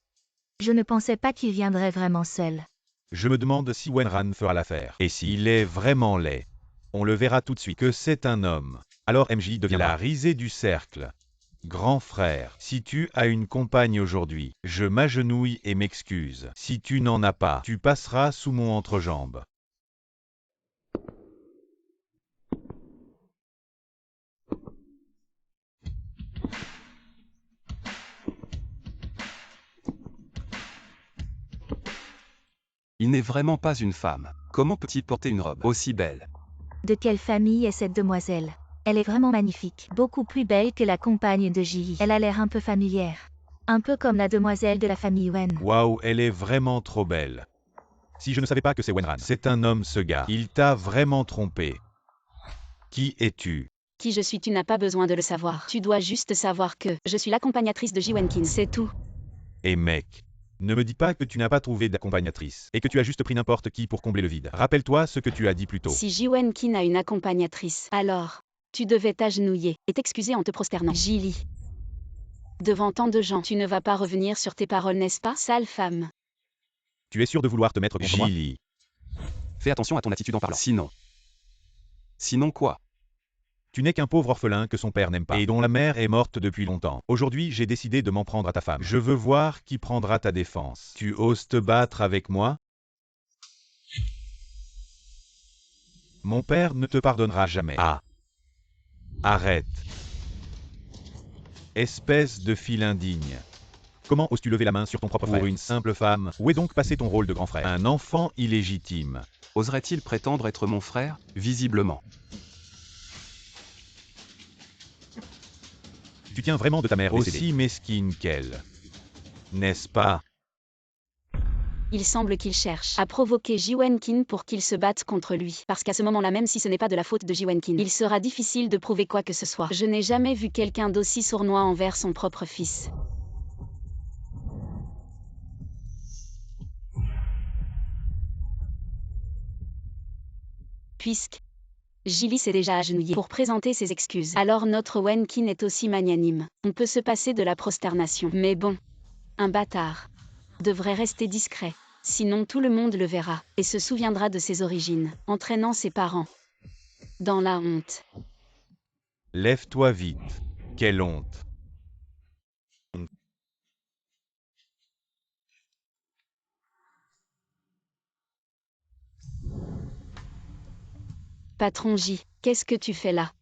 Je ne pensais pas qu'il viendrait vraiment seul. Je me demande si Wenran fera l'affaire. Et s'il est vraiment laid, on le verra tout de suite que c'est un homme. Alors MJ devient la risée du cercle. Grand frère, si tu as une compagne aujourd'hui, je m'agenouille et m'excuse. Si tu n'en as pas, tu passeras sous mon entrejambe. Il n'est vraiment pas une femme. Comment peut-il porter une robe aussi belle? De quelle famille est cette demoiselle? Elle est vraiment magnifique. Beaucoup plus belle que la compagne de Ji. Elle a l'air un peu familière. Un peu comme la demoiselle de la famille Wen. Waouh, elle est vraiment trop belle. Si je ne savais pas que c'est Wenran, c'est un homme ce gars. Il t'a vraiment trompé. Qui es-tu? Qui je suis, tu n'as pas besoin de le savoir. Tu dois juste savoir que je suis l'accompagnatrice de Jiwen Qin, c'est tout. Et mec, ne me dis pas que tu n'as pas trouvé d'accompagnatrice et que tu as juste pris n'importe qui pour combler le vide. Rappelle-toi ce que tu as dit plus tôt. Si Jiwen Qin a une accompagnatrice, alors tu devais t'agenouiller et t'excuser en te prosternant. Jili. Devant tant de gens, tu ne vas pas revenir sur tes paroles, n'est-ce pas, sale femme? Tu es sûr de vouloir te mettre contre moi? Jili. Fais attention à ton attitude en parlant. Sinon. Sinon quoi? Tu n'es qu'un pauvre orphelin que son père n'aime pas et dont la mère est morte depuis longtemps. Aujourd'hui, j'ai décidé de m'en prendre à ta femme. Je veux voir qui prendra ta défense. Tu oses te battre avec moi? Mon père ne te pardonnera jamais. Ah. Arrête. Espèce de fille indigne. Comment oses-tu lever la main sur ton propre frère? Pour une simple femme? Où est donc passé ton rôle de grand frère? Un enfant illégitime. Oserait-il prétendre être mon frère? Visiblement. Tu tiens vraiment de ta mère aussi mesquine qu'elle. N'est-ce pas? Il semble qu'il cherche à provoquer Jiwen Qin pour qu'il se batte contre lui. Parce qu'à ce moment-là, même si ce n'est pas de la faute de Jiwen Qin, il sera difficile de prouver quoi que ce soit. Je n'ai jamais vu quelqu'un d'aussi sournois envers son propre fils. Puisque Jilly s'est déjà agenouillée pour présenter ses excuses. Alors notre Wenkin est aussi magnanime. On peut se passer de la prosternation. Mais bon, un bâtard devrait rester discret. Sinon tout le monde le verra et se souviendra de ses origines, entraînant ses parents dans la honte. Lève-toi vite. Quelle honte. Patron J, qu'est-ce que tu fais là?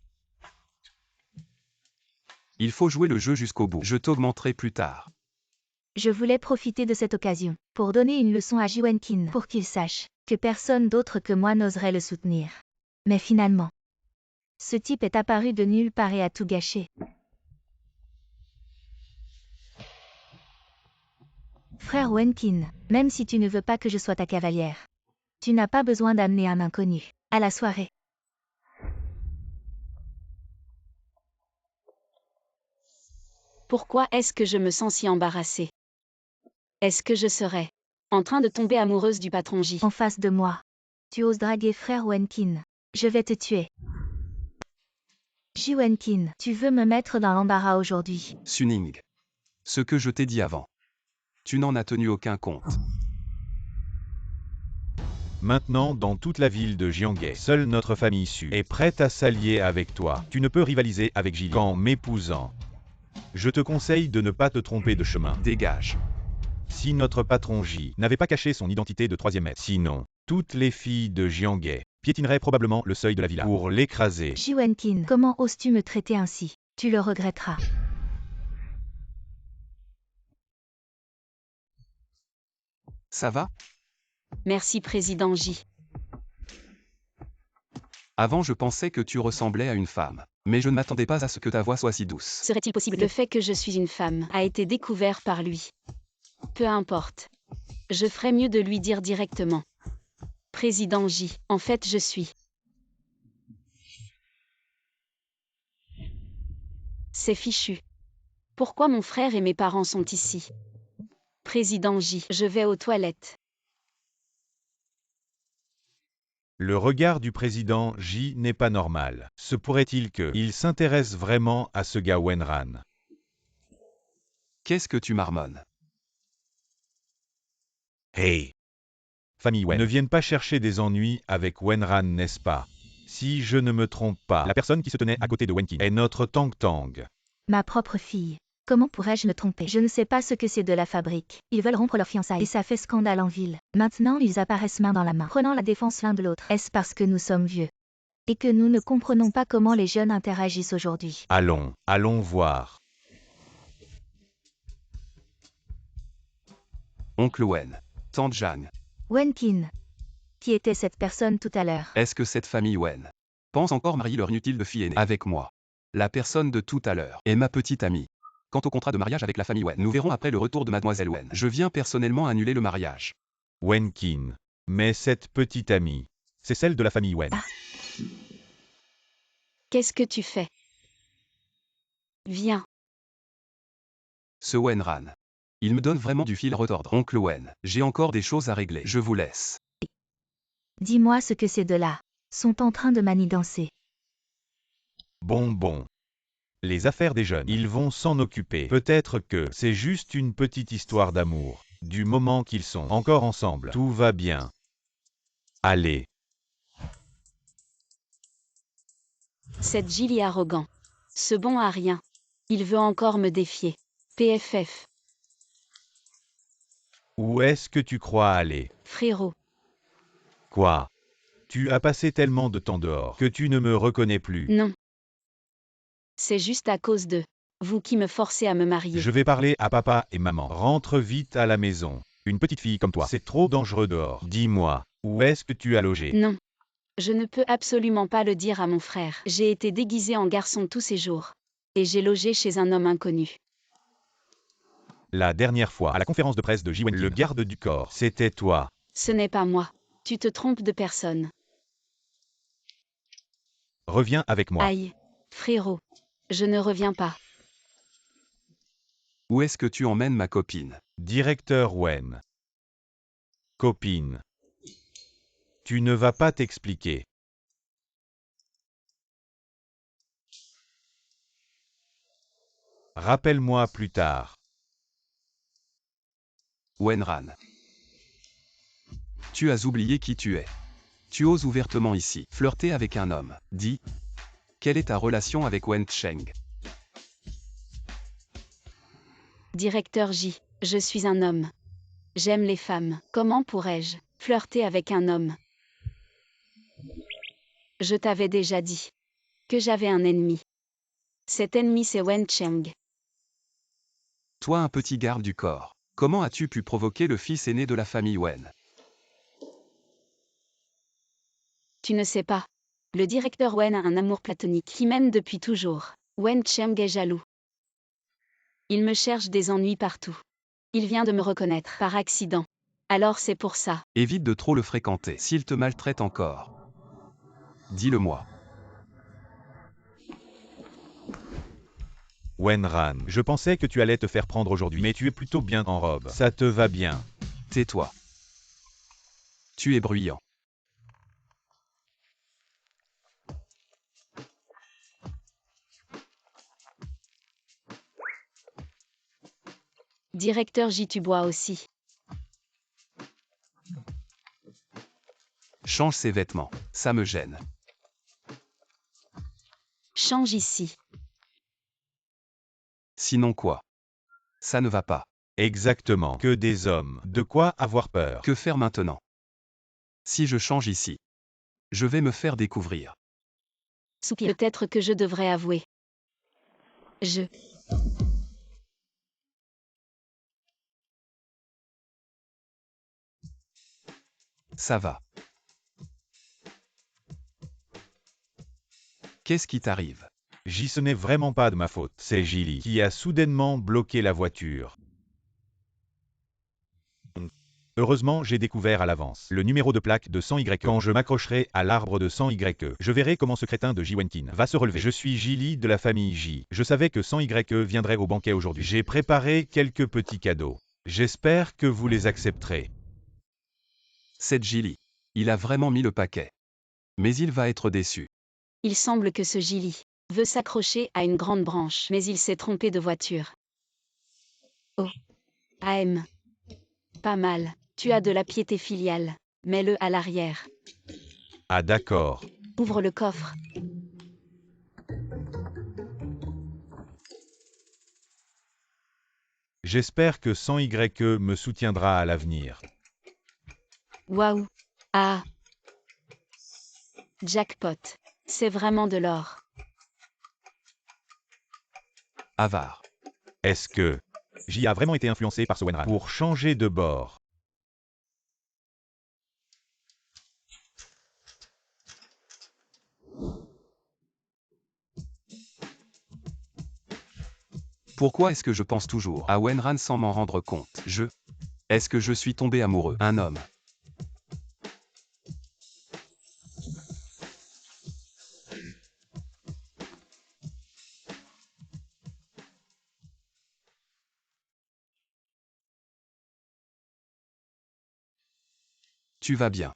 Il faut jouer le jeu jusqu'au bout. Je t'augmenterai plus tard. Je voulais profiter de cette occasion pour donner une leçon à Jiwenkin pour qu'il sache que personne d'autre que moi n'oserait le soutenir. Mais finalement, ce type est apparu de nulle part et a tout gâché. Frère Wenkin, même si tu ne veux pas que je sois ta cavalière, tu n'as pas besoin d'amener un inconnu à la soirée. Pourquoi est-ce que je me sens si embarrassée? Est-ce que je serais en train de tomber amoureuse du patron J? En face de moi, tu oses draguer frère Wenkin. Je vais te tuer. Jiwenkin, tu veux me mettre dans l'embarras aujourd'hui. Suning. Ce que je t'ai dit avant. Tu n'en as tenu aucun compte. Maintenant, dans toute la ville de Jianghe, seule notre famille Su est prête à s'allier avec toi. Tu ne peux rivaliser avec Jilly qu'en m'épousant. Je te conseille de ne pas te tromper de chemin. Dégage. Si notre patron J n'avait pas caché son identité de troisième maître, sinon, toutes les filles de Jianghe piétineraient probablement le seuil de la villa pour l'écraser. Jiwenkin, comment oses-tu me traiter ainsi? Tu le regretteras. Ça va? Merci Président J. Avant je pensais que tu ressemblais à une femme. Mais je ne m'attendais pas à ce que ta voix soit si douce. Serait-il possible que le fait que je suis une femme a été découvert par lui? Peu importe. Je ferais mieux de lui dire directement. Président J, en fait je suis. C'est fichu. Pourquoi mon frère et mes parents sont ici? Président J, je vais aux toilettes. Le regard du président J n'est pas normal. Se pourrait-il qu'il s'intéresse vraiment à ce gars Wenran? Qu'est-ce que tu marmonnes? Hey! Famille Wen ne viennent pas chercher des ennuis avec Wenran, n'est-ce pas? Si je ne me trompe pas, la personne qui se tenait à côté de Wenkin est notre Tang Tang. Ma propre fille. Comment pourrais-je me tromper? Je ne sais pas ce que c'est de la fabrique. Ils veulent rompre leur fiançailles et ça fait scandale en ville. Maintenant ils apparaissent main dans la main, prenant la défense l'un de l'autre. Est-ce parce que nous sommes vieux? Et que nous ne comprenons pas comment les jeunes interagissent aujourd'hui? Allons voir. Oncle Wen. Tante Jeanne. Wenkin. Qui était cette personne tout à l'heure? Est-ce que cette famille Wen pense encore marier leur inutile de fille aînée avec moi? La personne de tout à l'heure est ma petite amie. Quant au contrat de mariage avec la famille Wen, nous verrons après le retour de Mademoiselle Wen. Je viens personnellement annuler le mariage. Wenkin. Mais cette petite amie, c'est celle de la famille Wen. Qu'est-ce que tu fais? Viens. Ce Wenran. Il me donne vraiment du fil à retordre. Oncle Wen, j'ai encore des choses à régler. Je vous laisse. Dis-moi ce que ces deux-là sont en train de manigancer. Bon. Les affaires des jeunes, ils vont s'en occuper. Peut-être que c'est juste une petite histoire d'amour. Du moment qu'ils sont encore ensemble, tout va bien. Allez. Cette Jilly arrogant. Ce bon à rien. Il veut encore me défier. PFF. Où est-ce que tu crois aller? Frérot. Quoi? Tu as passé tellement de temps dehors que tu ne me reconnais plus. Non. C'est juste à cause de vous qui me forcez à me marier. Je vais parler à papa et maman. Rentre vite à la maison. Une petite fille comme toi, c'est trop dangereux dehors. Dis-moi, où est-ce que tu as logé? Non. Je ne peux absolument pas le dire à mon frère. J'ai été déguisée en garçon tous ces jours. Et j'ai logé chez un homme inconnu. La dernière fois, à la conférence de presse de Jiwen, le garde du corps, c'était toi. Ce n'est pas moi. Tu te trompes de personne. Reviens avec moi. Aïe. Frérot. Je ne reviens pas. Où est-ce que tu emmènes ma copine? Directeur Wen. Copine. Tu ne vas pas t'expliquer. Rappelle-moi plus tard. Wenran. Tu as oublié qui tu es. Tu oses ouvertement ici flirter avec un homme. Dis. Quelle est ta relation avec Wen Cheng? Directeur J, je suis un homme. J'aime les femmes. Comment pourrais-je flirter avec un homme? Je t'avais déjà dit que j'avais un ennemi. Cet ennemi c'est Wen Cheng. Toi un petit garde du corps. Comment as-tu pu provoquer le fils aîné de la famille Wen? Tu ne sais pas. Le directeur Wen a un amour platonique qui mène depuis toujours. Wen Cheng est jaloux. Il me cherche des ennuis partout. Il vient de me reconnaître par accident. Alors c'est pour ça. Évite de trop le fréquenter s'il te maltraite encore. Dis-le-moi. Wenran, je pensais que tu allais te faire prendre aujourd'hui, mais tu es plutôt bien en robe. Ça te va bien. Tais-toi. Tu es bruyant. Directeur J, tu bois aussi. Change ses vêtements. Ça me gêne. Change ici. Sinon quoi? Ça ne va pas. Exactement. Que des hommes. De quoi avoir peur. Que faire maintenant? Si je change ici, je vais me faire découvrir. Soupir. Peut-être que je devrais avouer. Ça va. Qu'est-ce qui t'arrive? Ce n'est vraiment pas de ma faute. C'est Gilly qui a soudainement bloqué la voiture. Heureusement, j'ai découvert à l'avance le numéro de plaque de 100Y. Quand je m'accrocherai à l'arbre de 100Y, je verrai comment ce crétin de J. Wenkin va se relever. Je suis Gilly de la famille J. Je savais que 100Y viendrait au banquet aujourd'hui. J'ai préparé quelques petits cadeaux. J'espère que vous les accepterez. C'est Gilly. Il a vraiment mis le paquet. Mais il va être déçu. Il semble que ce Gilly veut s'accrocher à une grande branche, mais il s'est trompé de voiture. Oh. AM. Pas mal. Tu as de la piété filiale. Mets-le à l'arrière. Ah d'accord. Ouvre le coffre. J'espère que 100Y me soutiendra à l'avenir. Waouh. Ah. Jackpot. C'est vraiment de l'or. Avare. Est-ce que J a vraiment été influencé par ce Wenran pour changer de bord? Pourquoi est-ce que je pense toujours à Wenran sans m'en rendre compte? Est-ce que je suis tombé amoureux? Un homme. Tu vas bien.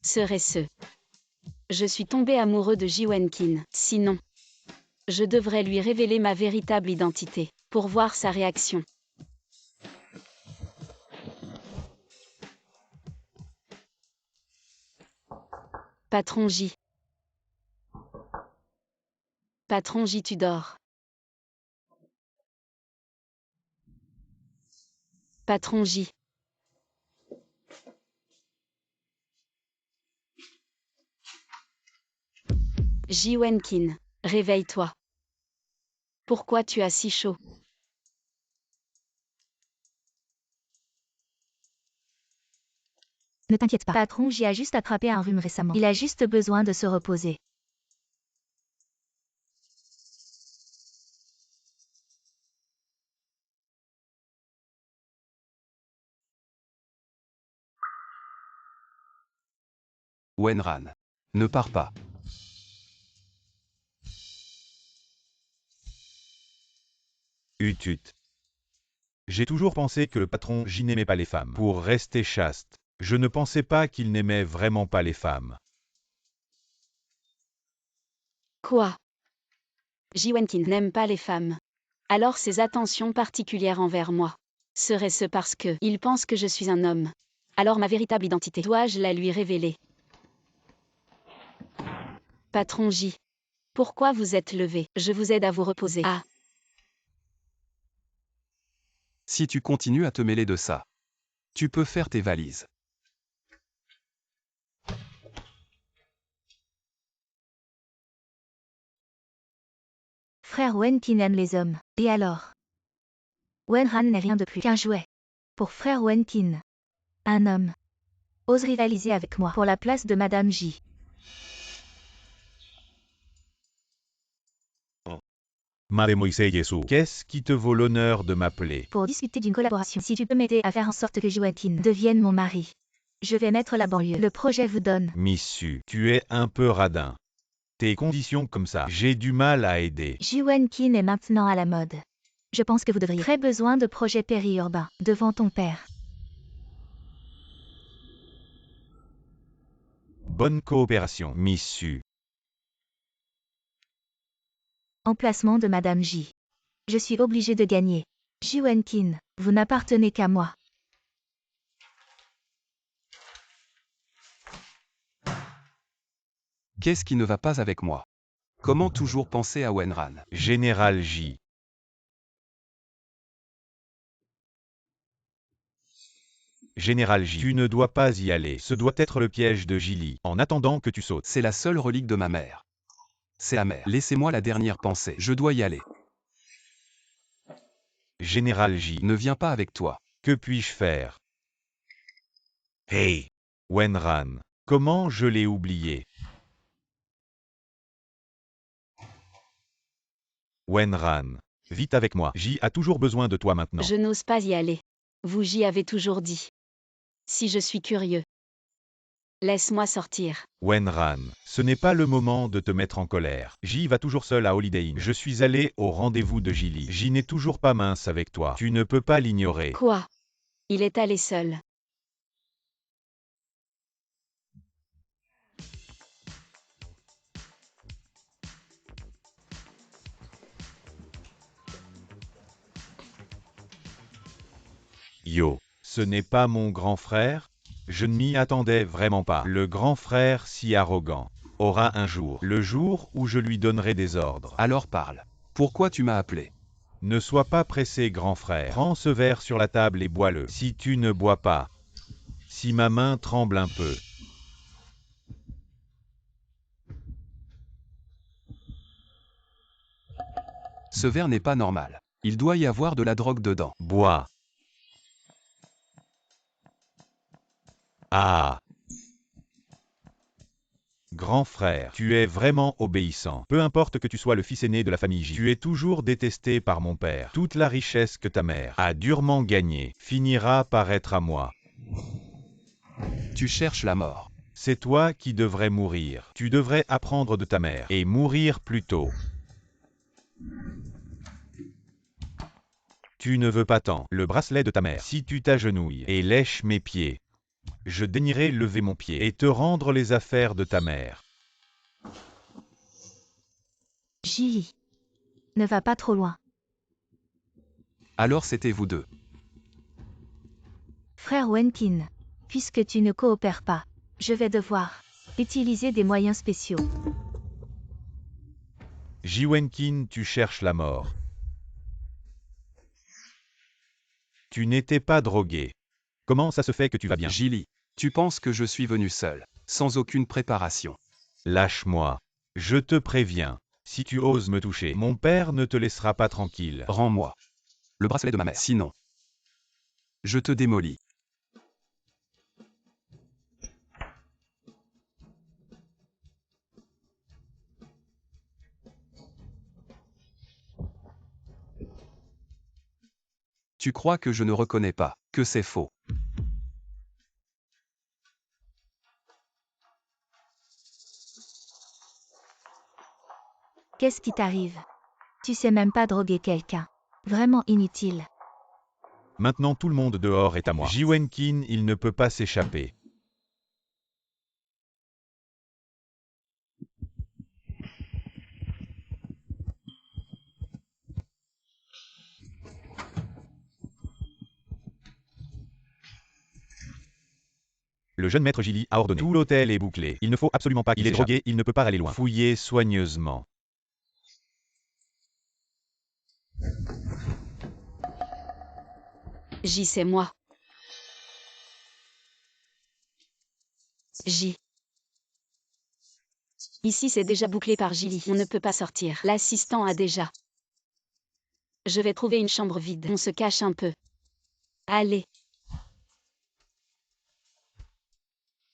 Serait-ce. Je suis tombé amoureux de Ji Wenkin. Sinon, je devrais lui révéler ma véritable identité, pour voir sa réaction. Patron J. Patron J, tu dors. Patron J. Ji Wenkin, réveille-toi. Pourquoi tu as si chaud? Ne t'inquiète pas. Patron, j'y a juste attrapé un rhume récemment. Il a juste besoin de se reposer. Wenran. Ne pars pas. Utut. J'ai toujours pensé que le patron J n'aimait pas les femmes. Pour rester chaste, je ne pensais pas qu'il n'aimait vraiment pas les femmes. Quoi? Ji Wenqin n'aime pas les femmes. Alors ses attentions particulières envers moi. Serait-ce parce que il pense que je suis un homme? Alors ma véritable identité, dois-je la lui révéler? Patron J. Pourquoi vous êtes levé? Je vous aide à vous reposer. Ah. Si tu continues à te mêler de ça, tu peux faire tes valises. Frère Wenqin aime les hommes. Et alors? Wenran n'est rien de plus qu'un jouet. Pour frère Wenqin. Un homme. Ose rivaliser avec moi pour la place de Madame J. Mademoiselle Yesu, qu'est-ce qui te vaut l'honneur de m'appeler? Pour discuter d'une collaboration. Si tu peux m'aider à faire en sorte que Ji Wenqin devienne mon mari. Je vais mettre la banlieue. Le projet vous donne. Missu, tu es un peu radin. Tes conditions comme ça, j'ai du mal à aider. Ji Wenqin est maintenant à la mode. Je pense que vous devriez. Très besoin de projets périurbains devant ton père. Bonne coopération, Missu. Emplacement de Madame J. Je suis obligé de gagner. Ji Wenqin, vous n'appartenez qu'à moi. Qu'est-ce qui ne va pas avec moi? Comment toujours penser à Wenran? Général J. Général J. Tu ne dois pas y aller. Ce doit être le piège de Jilly. En attendant que tu sautes. C'est la seule relique de ma mère. C'est la mère. Laissez-moi la dernière pensée. Je dois y aller. Général J. Ne viens pas avec toi. Que puis-je faire? Hey! Wenran. Comment je l'ai oublié? Wenran. Vite avec moi. J a toujours besoin de toi maintenant. Je n'ose pas y aller. Vous J avez toujours dit. Si je suis curieux. Laisse-moi sortir. Wenran. Ce n'est pas le moment de te mettre en colère. J va toujours seul à Holiday Inn. Je suis allé au rendez-vous de Jilly. J n'est toujours pas mince avec toi. Tu ne peux pas l'ignorer. Quoi? Il est allé seul. Yo. Ce n'est pas mon grand frère? Je ne m'y attendais vraiment pas. Le grand frère si arrogant aura un jour, le jour où je lui donnerai des ordres. Alors parle. Pourquoi tu m'as appelé? Ne sois pas pressé, grand frère. Prends ce verre sur la table et bois-le. Si tu ne bois pas, si ma main tremble un peu, Ce verre n'est pas normal. Il doit y avoir de la drogue dedans. bois. Ah! Grand frère, tu es vraiment obéissant. Peu importe que tu sois le fils aîné de la famille J, tu es toujours détesté par mon père. Toute la richesse que ta mère a durement gagnée finira par être à moi. Tu cherches la mort. C'est toi qui devrais mourir. Tu devrais apprendre de ta mère et mourir plus tôt. Tu ne veux pas tant le bracelet de ta mère. Si tu t'agenouilles et lèches mes pieds, je daignerai lever mon pied et te rendre les affaires de ta mère. J. Ne va pas trop loin. Alors c'était vous deux. Frère Wenqin, puisque tu ne coopères pas, je vais devoir utiliser des moyens spéciaux. Ji Wenqin, tu cherches la mort. Tu n'étais pas drogué. Comment ça se fait que tu vas bien? Jilly, tu penses que je suis venu seul, sans aucune préparation. Lâche-moi. Je te préviens. Si tu oses me toucher, mon père ne te laissera pas tranquille. Rends-moi le bracelet de ma mère. Sinon, je te démolis. Tu crois que je ne reconnais pas, que c'est faux. Qu'est-ce qui t'arrive? Tu sais même pas droguer quelqu'un. Vraiment inutile. Maintenant tout le monde dehors est à moi. Ji Wenqin, il ne peut pas s'échapper. Le jeune maître Gilly a ordonné. Tout l'hôtel est bouclé. Il ne faut absolument pas qu'il s'échappe. Il est drogué, il ne peut pas aller loin. Fouillez soigneusement. J, c'est moi. J. Ici, c'est déjà bouclé par Gilly. On ne peut pas sortir. L'assistant a déjà. Je vais trouver une chambre vide. On se cache un peu. Allez.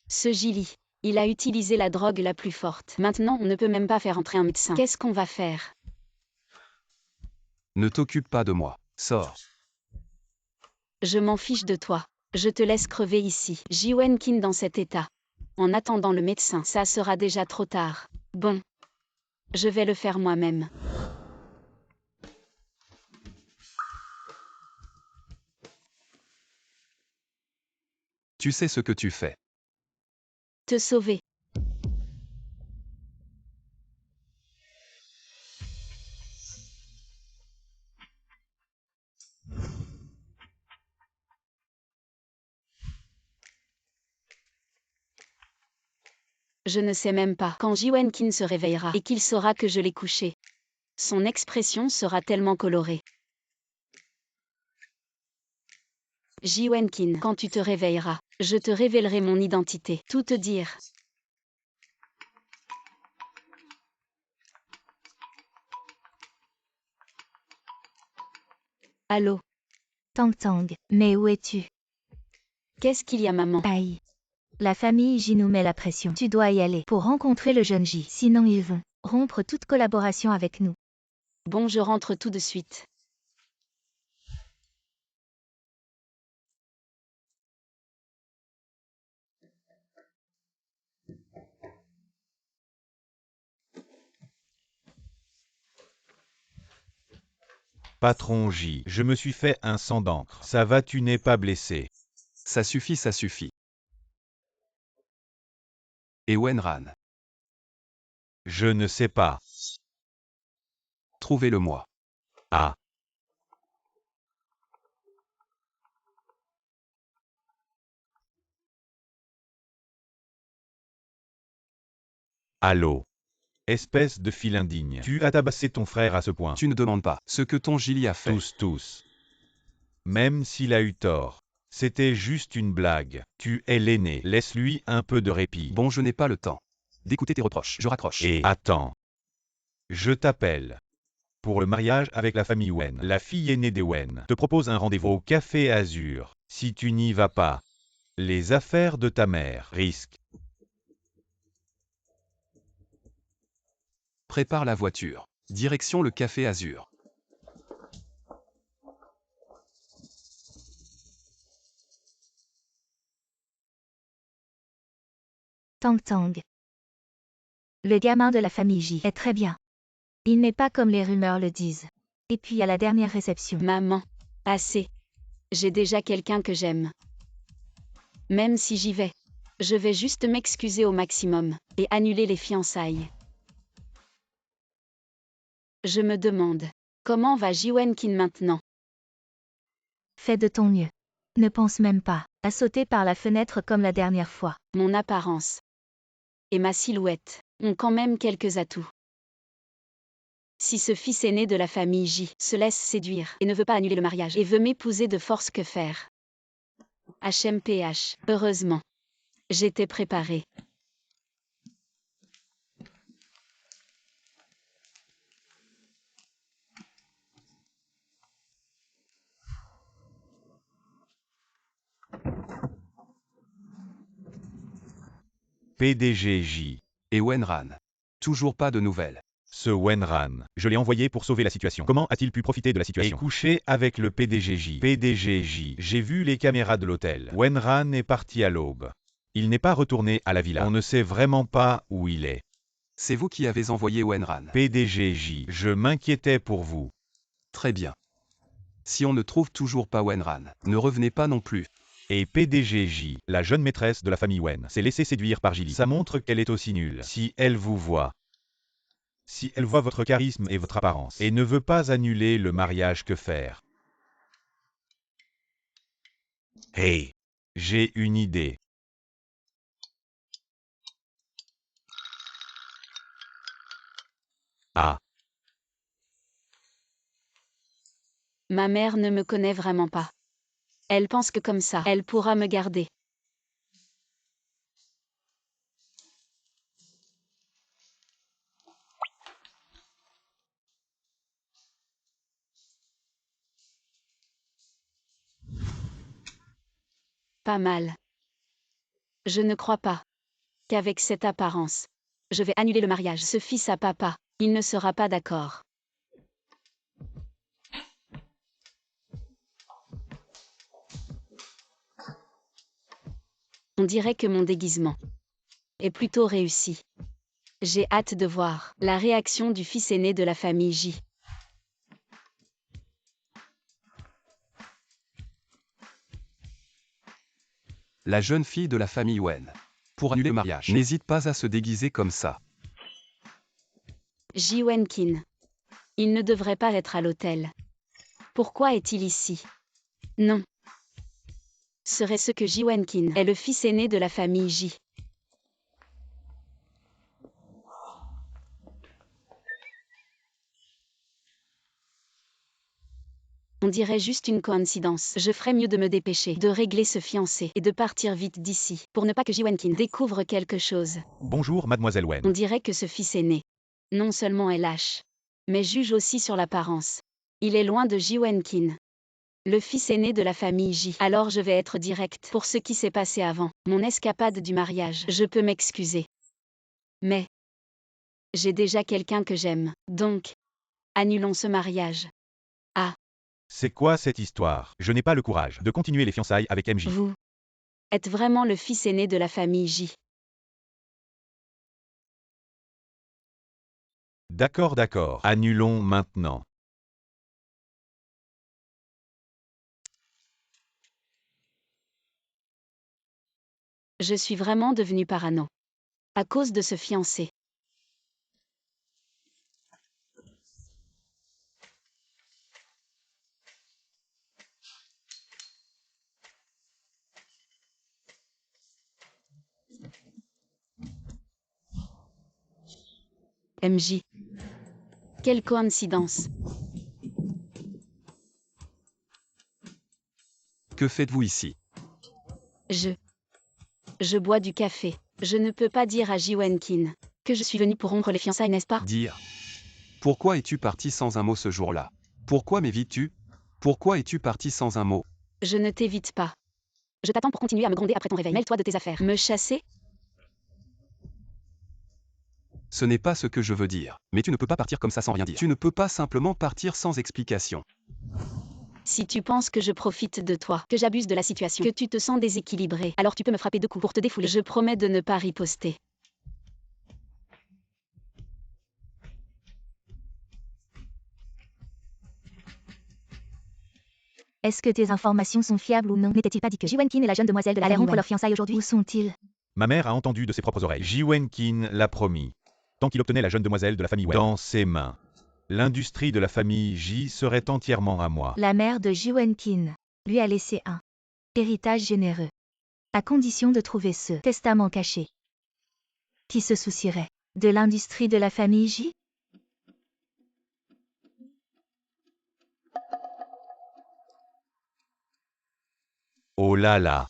Ce Gilly. Il a utilisé la drogue la plus forte. Maintenant, on ne peut même pas faire entrer un médecin. Qu'est-ce qu'on va faire? Ne t'occupe pas de moi. Sors. Je m'en fiche de toi. Je te laisse crever ici. Ji Wenkin dans cet état. En attendant le médecin, ça sera déjà trop tard. Bon. Je vais le faire moi-même. Tu sais ce que tu fais. Te sauver. Je ne sais même pas quand Ji Wenkin se réveillera et qu'il saura que je l'ai couché. Son expression sera tellement colorée. Ji Wenkin, quand tu te réveilleras, je te révélerai mon identité. Tout te dire. Allô? Tang Tang, mais où es-tu? Qu'est-ce qu'il y a, maman? Aïe. La famille J nous met la pression. Tu dois y aller pour rencontrer le jeune J. Sinon ils vont rompre toute collaboration avec nous. Bon, je rentre tout de suite. Patron J, je me suis fait un sang d'encre. Ça va, tu n'es pas blessé. Ça suffit, ça suffit. Et Wenran. Je ne sais pas. Trouvez-le-moi. Ah. Allô. Espèce de fil indigne. Tu as tabassé ton frère à ce point. Tu ne demandes pas ce que ton Gilly a fait. Tous. Même s'il a eu tort. C'était juste une blague. Tu es l'aîné. Laisse-lui un peu de répit. Bon, je n'ai pas le temps d'écouter tes reproches. Je raccroche. Et attends. Je t'appelle. Pour le mariage avec la famille Wen. La fille aînée des Wen te propose un rendez-vous au Café Azur. Si tu n'y vas pas, les affaires de ta mère risquent. Prépare la voiture. Direction le Café Azur. Tang Tang. Le gamin de la famille J est très bien. Il n'est pas comme les rumeurs le disent. Et puis à la dernière réception. Maman. Assez. J'ai déjà quelqu'un que j'aime. Même si j'y vais. Je vais juste m'excuser au maximum et annuler les fiançailles. Je me demande, comment va Ji Wenkin maintenant? Fais de ton mieux. Ne pense même pas à sauter par la fenêtre comme la dernière fois. Mon apparence et ma silhouette ont quand même quelques atouts. Si ce fils aîné de la famille J se laisse séduire et ne veut pas annuler le mariage et veut m'épouser de force, que faire? HMPH, heureusement. J'étais préparée. PDG J. Et Wenran. Toujours pas de nouvelles. Ce Wenran, je l'ai envoyé pour sauver la situation. Comment a-t-il pu profiter de la situation? Et coucher avec le PDG J. PDG J. J'ai vu les caméras de l'hôtel. Wenran est parti à l'aube. Il n'est pas retourné à la villa. On ne sait vraiment pas où il est. C'est vous qui avez envoyé Wenran. PDG J. Je m'inquiétais pour vous. Très bien. Si on ne trouve toujours pas Wenran, ne revenez pas non plus. Et PDG J, la jeune maîtresse de la famille Wen, s'est laissée séduire par Gilly. Ça montre qu'elle est aussi nulle. Si elle vous voit, si elle voit votre charisme et votre apparence, et ne veut pas annuler le mariage, que faire? Hey, j'ai une idée. Ah, Ma mère ne me connaît vraiment pas. Elle pense que comme ça, elle pourra me garder. Pas mal. Je ne crois pas qu'avec cette apparence, je vais annuler le mariage. Ce fils à papa, il ne sera pas d'accord. On dirait que mon déguisement est plutôt réussi. J'ai hâte de voir la réaction du fils aîné de la famille J. La jeune fille de la famille Wen. Pour annuler le mariage, n'hésite pas à se déguiser comme ça. Ji Wenkin. Il ne devrait pas être à l'hôtel. Pourquoi est-il ici? Non. Serait-ce que Ji Wenkin est le fils aîné de la famille J? On dirait juste une coïncidence. Je ferais mieux de me dépêcher, de régler ce fiancé et de partir vite d'ici, pour ne pas que Ji Wenkin découvre quelque chose. bonjour mademoiselle On Wen. dirait que ce fils aîné, non seulement est lâche, mais juge aussi sur l'apparence. Il est loin de Ji Wenkin, le fils aîné de la famille J. Alors je vais être direct pour ce qui s'est passé avant mon escapade du mariage. Je peux m'excuser. Mais j'ai déjà quelqu'un que j'aime, donc annulons ce mariage. C'est quoi cette histoire? Je n'ai pas le courage de continuer les fiançailles avec MJ. Vous êtes vraiment le fils aîné de la famille J. D'accord, d'accord. Annulons maintenant. Je suis vraiment devenu parano. À cause de ce fiancé. MJ. Quelle coïncidence. Que faites-vous ici? Je bois du café. Je ne peux pas dire à Ji Wenkin que je suis venu pour rompre les fiançailles, n'est-ce pas? Dire. Pourquoi es-tu parti sans un mot ce jour-là? Pourquoi m'évites-tu? Pourquoi es-tu parti sans un mot? Je ne t'évite pas. Je t'attends pour continuer à me gronder après ton réveil. Mêle-toi de tes affaires. Me chasser? Ce n'est pas ce que je veux dire. Mais tu ne peux pas partir comme ça sans rien dire. Tu ne peux pas simplement partir sans explication. Si tu penses que je profite de toi, que j'abuse de la situation, que tu te sens déséquilibré, alors tu peux me frapper 2 coups pour te défouler. Je promets de ne pas riposter. Est-ce que tes informations sont fiables ou non? N'était-il pas dit que Ji Wenkin et la jeune demoiselle de la allaient rompre leurs fiançailles aujourd'hui? Où sont-ils? Ma mère a entendu de ses propres oreilles. Ji Wenkin l'a promis. Tant qu'il obtenait la jeune demoiselle de la famille Wen dans ses mains, l'industrie de la famille J serait entièrement à moi. La mère de Ji Wenkin lui a laissé un héritage généreux, à condition de trouver ce testament caché. Qui se soucierait de l'industrie de la famille J? Oh là là.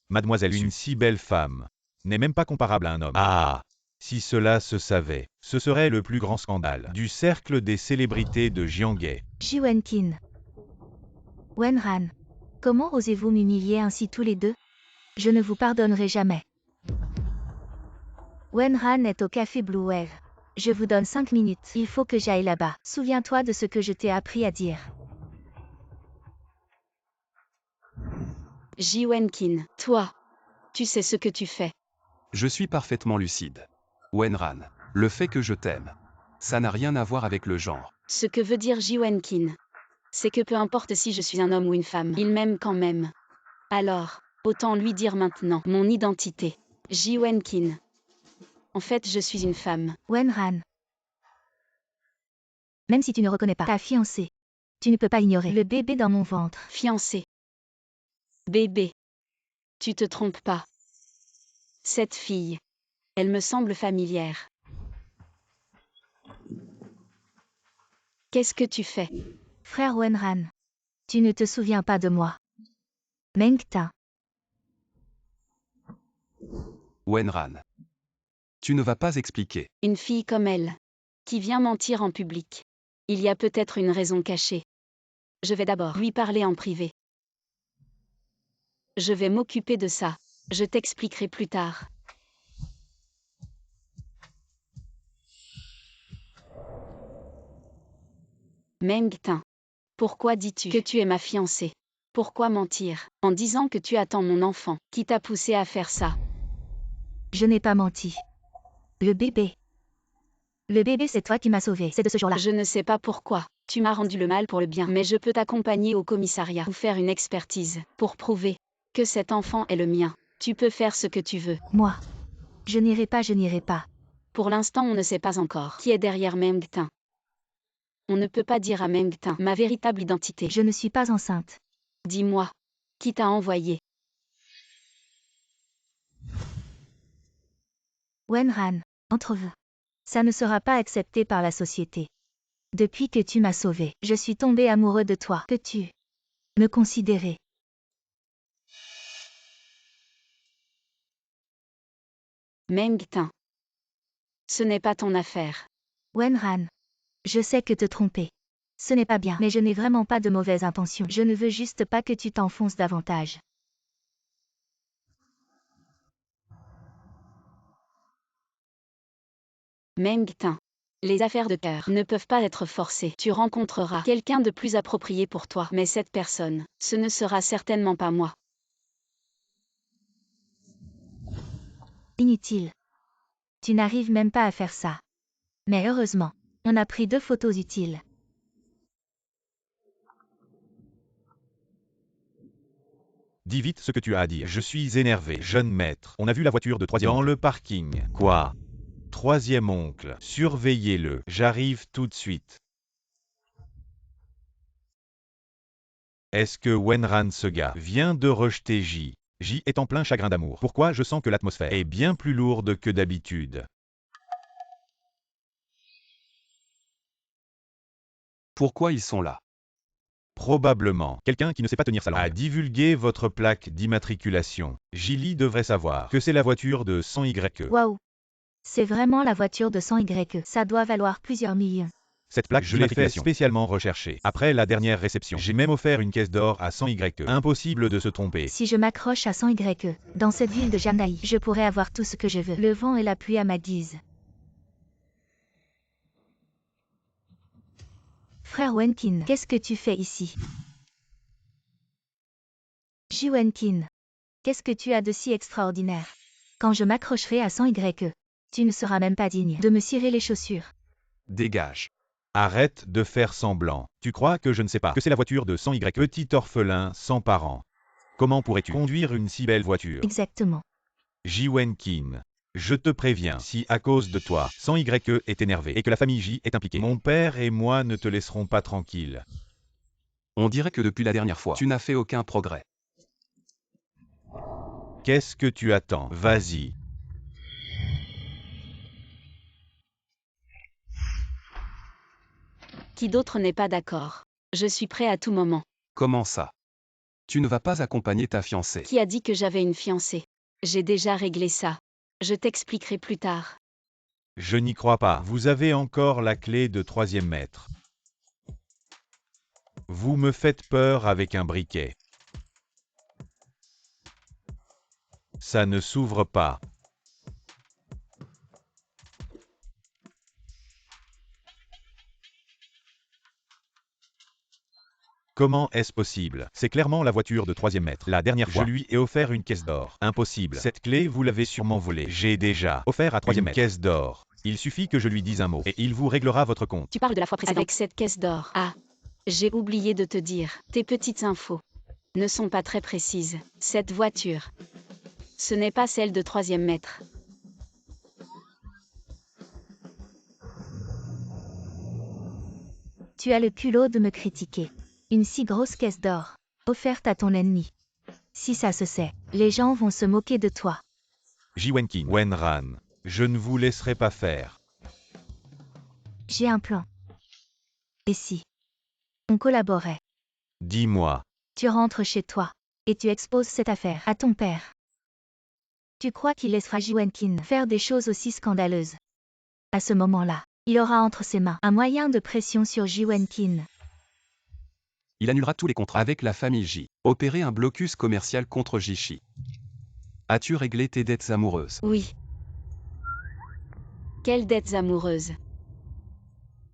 Mademoiselle, une si belle femme, n'est même pas comparable à un homme. Ah, si cela se savait, ce serait le plus grand scandale du cercle des célébrités de Jianghe. Ji Wenkin. Wenran. Comment osez-vous m'humilier ainsi tous les deux? Je ne vous pardonnerai jamais. Wenran est au café Blue Wave. Je vous donne 5 minutes. Il faut que j'aille là-bas. Souviens-toi de ce que je t'ai appris à dire. Ji Wenkin, toi, tu sais ce que tu fais. Je suis parfaitement lucide. Wenran, le fait que je t'aime, ça n'a rien à voir avec le genre. Ce que veut dire Ji Wenkin, c'est que peu importe si je suis un homme ou une femme, il m'aime quand même. Alors, autant lui dire maintenant mon identité. Ji Wenkin. En fait, je suis une femme. Wenran. Même si tu ne reconnais pas ta fiancée, tu ne peux pas ignorer le bébé dans mon ventre. Fiancé. Bébé. Tu te trompes pas. Cette fille. Elle me semble familière. Qu'est-ce que tu fais? Frère Wenran. Tu ne te souviens pas de moi. Meng Ta. Wenran. Tu ne vas pas expliquer. Une fille comme elle, qui vient mentir en public. Il y a peut-être une raison cachée. Je vais d'abord lui parler en privé. Je vais m'occuper de ça. Je t'expliquerai plus tard. Meng Ta. Pourquoi dis-tu que tu es ma fiancée? Pourquoi mentir en disant que tu attends mon enfant? Qui t'a poussé à faire ça? Je n'ai pas menti. Le bébé. Le bébé, c'est toi qui m'as sauvé. C'est de ce jour-là. Je ne sais pas pourquoi. Tu m'as rendu le mal pour le bien, mais je peux t'accompagner au commissariat ou faire une expertise pour prouver que cet enfant est le mien. Tu peux faire ce que tu veux. Moi. Je n'irai pas, je n'irai pas. Pour l'instant, on ne sait pas encore qui est derrière Meng Ta. On ne peut pas dire à Meng Ta ma véritable identité. Je ne suis pas enceinte. Dis-moi, qui t'a envoyé? Wenran, entre vous. Ça ne sera pas accepté par la société. Depuis que tu m'as sauvé, je suis tombé amoureux de toi. Peux-tu me considérer? Meng Ta. Ce n'est pas ton affaire. Wenran. Je sais que te tromper. Ce n'est pas bien, mais je n'ai vraiment pas de mauvaises intentions. Je ne veux juste pas que tu t'enfonces davantage. Meng Ta. Les affaires de cœur ne peuvent pas être forcées. Tu rencontreras quelqu'un de plus approprié pour toi, mais cette personne, ce ne sera certainement pas moi. Inutile. Tu n'arrives même pas à faire ça. Mais heureusement, on a pris 2 photos utiles. Dis vite ce que tu as à dire. Je suis énervé, jeune maître. On a vu la voiture de troisième dans le parking. Quoi? Troisième oncle. Surveillez-le. J'arrive tout de suite. Est-ce que Wenran ce gars vient de rejeter J? J est en plein chagrin d'amour. Pourquoi je sens que l'atmosphère est bien plus lourde que d'habitude? Pourquoi ils sont là? Probablement. Quelqu'un qui ne sait pas tenir sa langue a divulgué votre plaque d'immatriculation. Jilly devrait savoir que c'est la voiture de 100Y. Waouh. C'est vraiment la voiture de 100Y. Ça doit valoir plusieurs millions. Cette plaque, je l'ai fait spécialement rechercher. Après la dernière réception, j'ai même offert une caisse d'or à 100Y. Impossible de se tromper. Si je m'accroche à 100Y, dans cette ville de Jamnaï, je pourrais avoir tout ce que je veux. Le vent et la pluie à ma guise. Frère Wenkin, qu'est-ce que tu fais ici? Ji Wenkin, qu'est-ce que tu as de si extraordinaire? Quand je m'accrocherai à 100Y, tu ne seras même pas digne de me cirer les chaussures. Dégage. Arrête de faire semblant. Tu crois que je ne sais pas que c'est la voiture de 100Y, petit orphelin sans parents. Comment pourrais-tu conduire une si belle voiture? Exactement. Ji Wenkin. Je te préviens, si à cause de toi, 100Y est énervé et que la famille J est impliquée, mon père et moi ne te laisserons pas tranquille. On dirait que depuis la dernière fois, tu n'as fait aucun progrès. Qu'est-ce que tu attends? Vas-y. Qui d'autre n'est pas d'accord? Je suis prêt à tout moment. Comment ça? Tu ne vas pas accompagner ta fiancée. Qui a dit que j'avais une fiancée? J'ai déjà réglé ça. Je t'expliquerai plus tard. Je n'y crois pas. Vous avez encore la clé de troisième maître. Vous me faites peur avec un briquet. Ça ne s'ouvre pas. Comment est-ce possible? C'est clairement la voiture de troisième maître. La dernière fois, je lui ai offert une caisse d'or. Impossible. Cette clé, vous l'avez sûrement volée. J'ai déjà offert à troisième maître une caisse d'or. Il suffit que je lui dise un mot et il vous réglera votre compte. Tu parles de la fois précédente. Avec cette caisse d'or. Ah, j'ai oublié de te dire. Tes petites infos ne sont pas très précises. Cette voiture, ce n'est pas celle de troisième maître. Tu as le culot de me critiquer. Une si grosse caisse d'or, offerte à ton ennemi. Si ça se sait, les gens vont se moquer de toi. Ji Wenkin, Wenran, je ne vous laisserai pas faire. J'ai un plan. Et si on collaborait? Dis-moi. Tu rentres chez toi et tu exposes cette affaire à ton père. Tu crois qu'il laissera Ji Wenqin faire des choses aussi scandaleuses? À ce moment-là, il aura entre ses mains un moyen de pression sur Ji Wenqin. Il annulera tous les contrats avec la famille J. Opérer un blocus commercial contre Jishi. As-tu réglé tes dettes amoureuses? Oui. Quelles dettes amoureuses?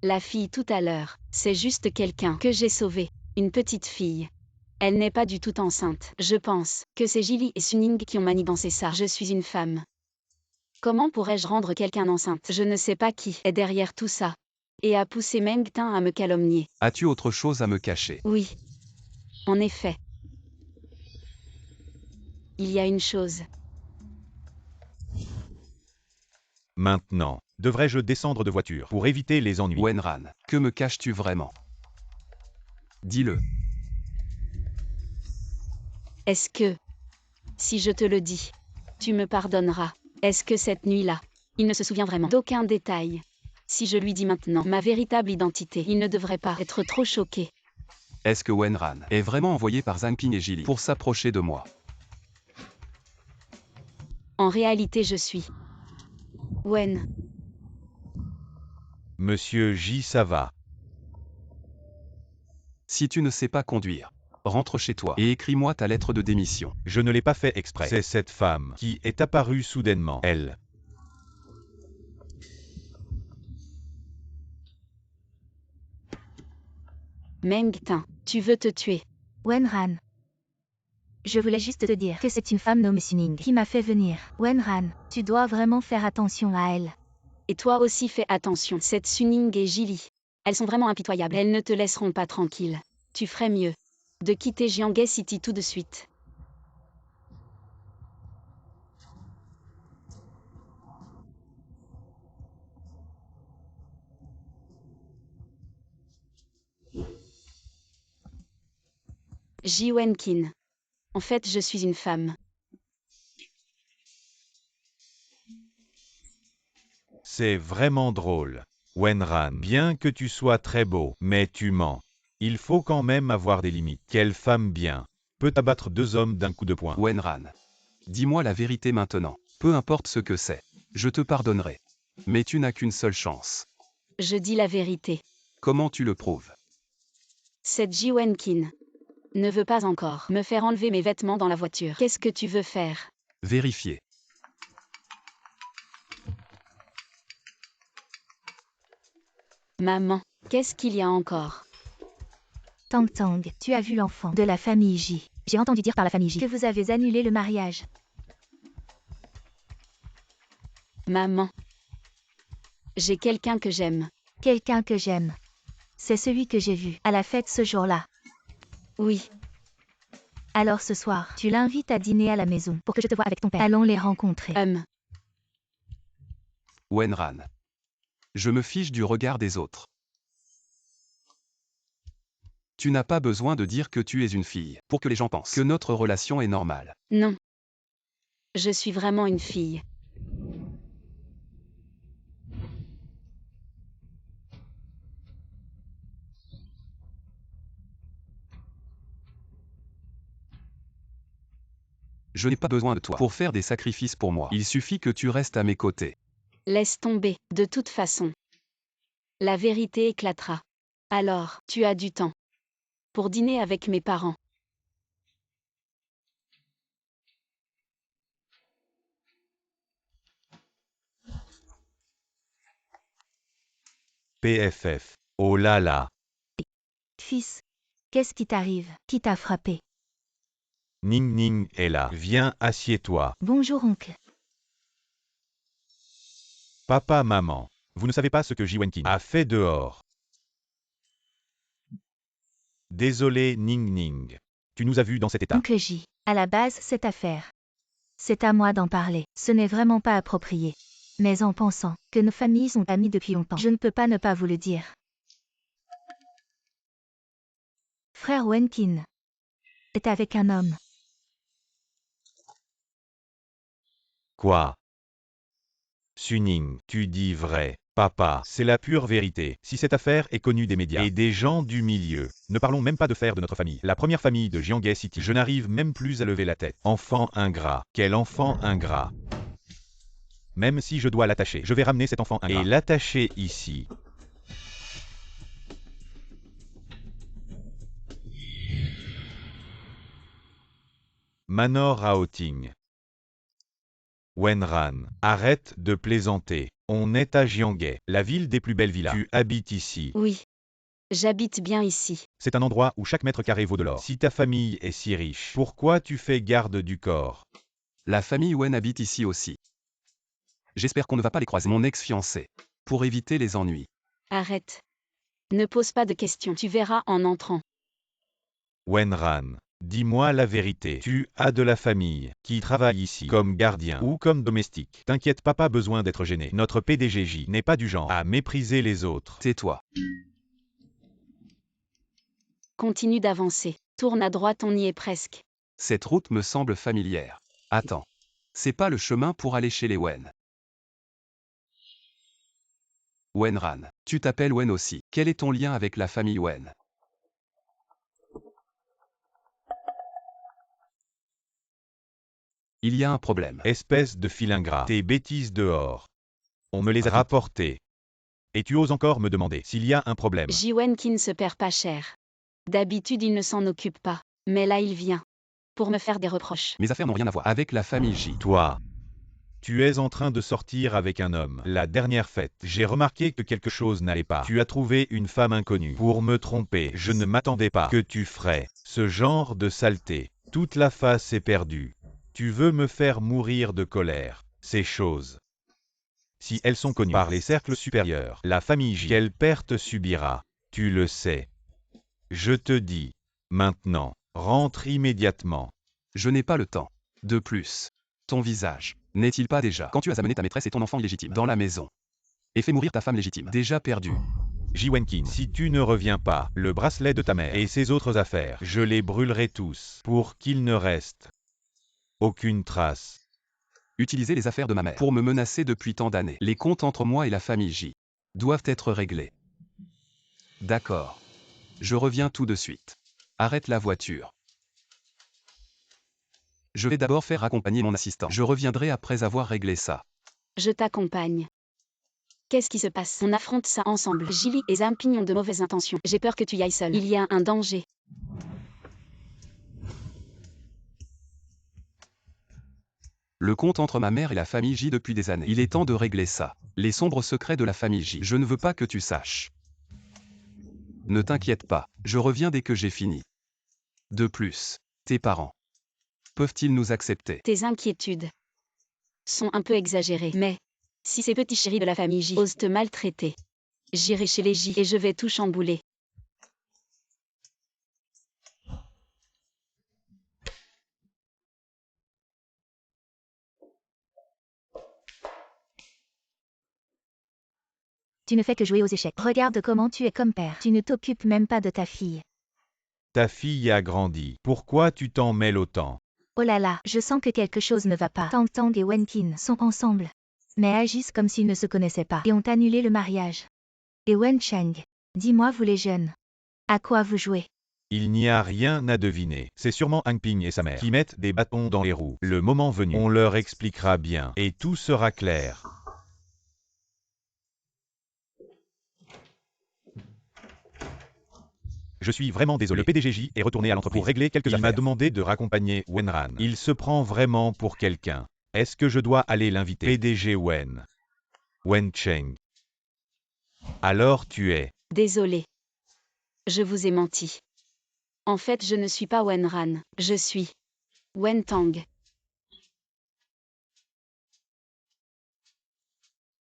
La fille tout à l'heure, c'est juste quelqu'un que j'ai sauvé, une petite fille. Elle n'est pas du tout enceinte. Je pense que c'est Jili et Suning qui ont manigancé ça. Je suis une femme. Comment pourrais-je rendre quelqu'un enceinte? Je ne sais pas qui est derrière tout ça. Et a poussé Meng Tin à me calomnier. As-tu autre chose à me cacher? Oui. En effet. Il y a une chose. Maintenant, devrais-je descendre de voiture pour éviter les ennuis? Wenran, que me caches-tu vraiment? Dis-le. Est-ce que, si je te le dis, tu me pardonneras? Est-ce que cette nuit-là, il ne se souvient vraiment d'aucun détail? Si je lui dis maintenant ma véritable identité, il ne devrait pas être trop choqué. Est-ce que Wenran est vraiment envoyé par Zhang Ping et Jili pour s'approcher de moi? En réalité, je suis Wen. Monsieur J, ça va. Si tu ne sais pas conduire, rentre chez toi et écris-moi ta lettre de démission. Je ne l'ai pas fait exprès. C'est cette femme qui est apparue soudainement. Elle. Meng Tin, tu veux te tuer? Wenran. Je voulais juste te dire que c'est une femme nommée Suning qui m'a fait venir. Wenran, tu dois vraiment faire attention à elle. Et toi aussi fais attention. Cette Suning et Jili. Elles sont vraiment impitoyables. Elles ne te laisseront pas tranquille. Tu ferais mieux de quitter Jianghe City tout de suite. Ji Wenqin. En fait, je suis une femme. C'est vraiment drôle. Wenran, bien que tu sois très beau, mais tu mens. Il faut quand même avoir des limites. Quelle femme bien peut abattre deux hommes d'un coup de poing? Wenran. Dis-moi la vérité maintenant. Peu importe ce que c'est. Je te pardonnerai. Mais tu n'as qu'une seule chance. Je dis la vérité. Comment tu le prouves? Cette Ji Wenqin ne veut pas encore me faire enlever mes vêtements dans la voiture. Qu'est-ce que tu veux faire? Vérifier. Maman, qu'est-ce qu'il y a encore? Tang Tang, tu as vu l'enfant de la famille J. J'ai entendu dire par la famille J que vous avez annulé le mariage. Maman. J'ai quelqu'un que j'aime. Quelqu'un que j'aime. C'est celui que j'ai vu à la fête ce jour-là. Oui. Alors ce soir, tu l'invites à dîner à la maison pour que je te voie avec ton père. Allons les rencontrer. Wenran. Je me fiche du regard des autres. Tu n'as pas besoin de dire que tu es une fille pour que les gens pensent que notre relation est normale. Non. Je suis vraiment une fille. Je n'ai pas besoin de toi pour faire des sacrifices pour moi. Il suffit que tu restes à mes côtés. Laisse tomber, de toute façon. La vérité éclatera. Alors, tu as du temps. Pour dîner avec mes parents. PFF. Oh là là. Fils, qu'est-ce qui t'arrive? Qui t'a frappé? Ning Ning est là. Viens, assieds-toi. Bonjour oncle. Papa, maman. Vous ne savez pas ce que Ji Wenqin a fait dehors. Désolé, Ning Ning. Tu nous as vus dans cet état. Oncle J, à la base, cette affaire. C'est à moi d'en parler. Ce n'est vraiment pas approprié. Mais en pensant que nos familles sont amies depuis longtemps, je ne peux pas ne pas vous le dire. Frère Wenqin est avec un homme. Quoi? Suning, tu dis vrai. Papa, c'est la pure vérité. Si cette affaire est connue des médias et des gens du milieu, ne parlons même pas de faire de notre famille. La première famille de Jianghae City. Je n'arrive même plus à lever la tête. Enfant ingrat. Quel enfant ingrat. Même si je dois l'attacher, je vais ramener cet enfant ingrat et l'attacher ici. Manor Raoting. Wenran, arrête de plaisanter. On est à Jianghae, la ville des plus belles villas. Tu habites ici. Oui. J'habite bien ici. C'est un endroit où chaque mètre carré vaut de l'or. Si ta famille est si riche, pourquoi tu fais garde du corps? La famille Wen habite ici aussi. J'espère qu'on ne va pas les croiser. Mon ex-fiancé. Pour éviter les ennuis. Arrête. Ne pose pas de questions. Tu verras en entrant. Wenran, dis-moi la vérité. Tu as de la famille qui travaille ici comme gardien ou comme domestique. T'inquiète pas, pas besoin d'être gêné. Notre PDGJ n'est pas du genre à mépriser les autres. Tais-toi. Continue d'avancer. Tourne à droite, on y est presque. Cette route me semble familière. Attends. C'est pas le chemin pour aller chez les Wen. Wenran, tu t'appelles Wen aussi. Quel est ton lien avec la famille Wen? Il y a un problème. Espèce de filingrat. Tes bêtises dehors. On me les a rapportées. Et tu oses encore me demander s'il y a un problème. Ji Wenkin se perd pas cher. D'habitude il ne s'en occupe pas. Mais là il vient. Pour me faire des reproches. Mes affaires n'ont rien à voir avec la famille J. Toi, tu es en train de sortir avec un homme. La dernière fête, j'ai remarqué que quelque chose n'allait pas. Tu as trouvé une femme inconnue. Pour me tromper, je ne m'attendais pas que tu ferais ce genre de saleté. Toute la face est perdue. Tu veux me faire mourir de colère. Ces choses, si elles sont connues par les cercles supérieurs, la famille J, quelle perte subira? Tu le sais. Je te dis, maintenant, rentre immédiatement. Je n'ai pas le temps. De plus, ton visage, n'est-il pas déjà, quand tu as amené ta maîtresse et ton enfant illégitime dans la maison, et fait mourir ta femme légitime, déjà perdue? Ji Wenkin, si tu ne reviens pas, le bracelet de ta mère et ses autres affaires, je les brûlerai tous, pour qu'il ne reste aucune trace. Utiliser les affaires de ma mère pour me menacer depuis tant d'années. Les comptes entre moi et la famille J doivent être réglés. D'accord. Je reviens tout de suite. Arrête la voiture. Je vais d'abord faire accompagner mon assistant. Je reviendrai après avoir réglé ça. Je t'accompagne. Qu'est-ce qui se passe? On affronte ça ensemble. Jili et Zamping ont de mauvaises intentions. J'ai peur que tu y ailles seul. Il y a un danger. Le compte entre ma mère et la famille J depuis des années. Il est temps de régler ça. Les sombres secrets de la famille J. Je ne veux pas que tu saches. Ne t'inquiète pas, je reviens dès que j'ai fini. De plus, tes parents peuvent-ils nous accepter? Tes inquiétudes sont un peu exagérées. Mais, si ces petits chéris de la famille J osent te maltraiter, j'irai chez les J et je vais tout chambouler. Tu ne fais que jouer aux échecs. Regarde comment tu es comme père. Tu ne t'occupes même pas de ta fille. Ta fille a grandi. Pourquoi tu t'en mêles autant? Oh là là, je sens que quelque chose ne va pas. Tang Tang et Wenkin sont ensemble, mais agissent comme s'ils ne se connaissaient pas et ont annulé le mariage. Et Wen Cheng, dis-moi vous les jeunes, à quoi vous jouez? Il n'y a rien à deviner. C'est sûrement Hank Ping et sa mère qui mettent des bâtons dans les roues. Le moment venu, on leur expliquera bien et tout sera clair. Je suis vraiment désolé. Le PDGJ est retourné à l'entreprise pour régler quelques affaires. Il m'a demandé de raccompagner Wenran. Il se prend vraiment pour quelqu'un. Est-ce que je dois aller l'inviter? PDG Wen. Wen Cheng. Alors tu es. Désolé. Je vous ai menti. En fait, je ne suis pas Wenran. Je suis Wen Tang.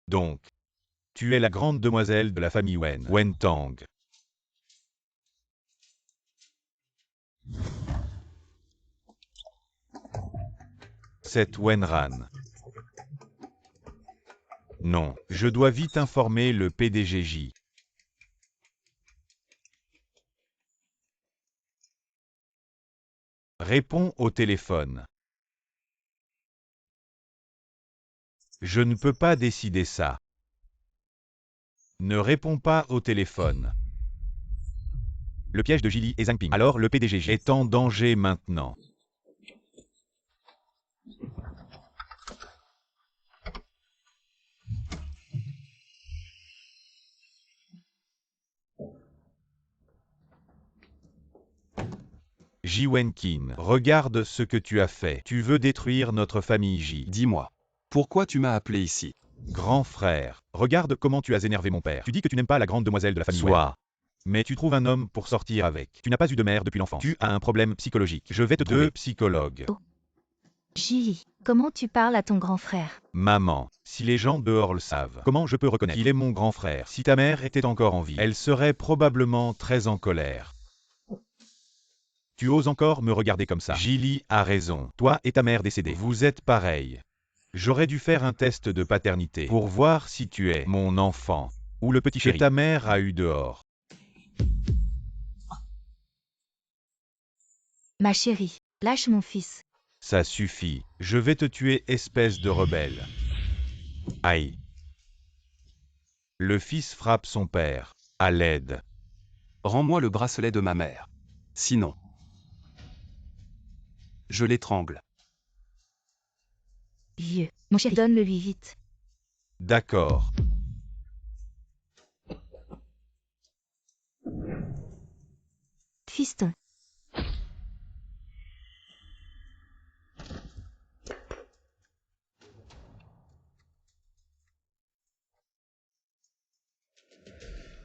Donc, tu es la grande demoiselle de la famille Wen. Wen Tang. C'est Wenran. Non, je dois vite informer le PDGJ. Réponds au téléphone. Je ne peux pas décider ça. Ne réponds pas au téléphone. Le piège de Jili et Zhang Ping. Alors le PDG est en danger maintenant. Ji Wenqin, regarde ce que tu as fait. Tu veux détruire notre famille Ji. Dis-moi, pourquoi tu m'as appelé ici? Grand frère, regarde comment tu as énervé mon père. Tu dis que tu n'aimes pas la grande demoiselle de la famille Wen. Mais tu trouves un homme pour sortir avec. Tu n'as pas eu de mère depuis l'enfance. Tu as un problème psychologique. Je vais te trouver. 2 psychologues. Ji, comment tu parles à ton grand frère? Maman, si les gens dehors le savent, comment je peux reconnaître qu'il est mon grand frère? Si ta mère était encore en vie, elle serait probablement très en colère. Tu oses encore me regarder comme ça? Jili a raison. Toi et ta mère décédée, vous êtes pareils. J'aurais dû faire un test de paternité pour voir si tu es mon enfant ou le petit chéri que ta mère a eu dehors. Ma chérie, lâche mon fils. Ça suffit. Je vais te tuer, espèce de rebelle. Aïe. Le fils frappe son père. À l'aide. Rends-moi le bracelet de ma mère. Sinon, je l'étrangle. Vieux, mon chéri, donne-le-lui vite. D'accord. Fiston.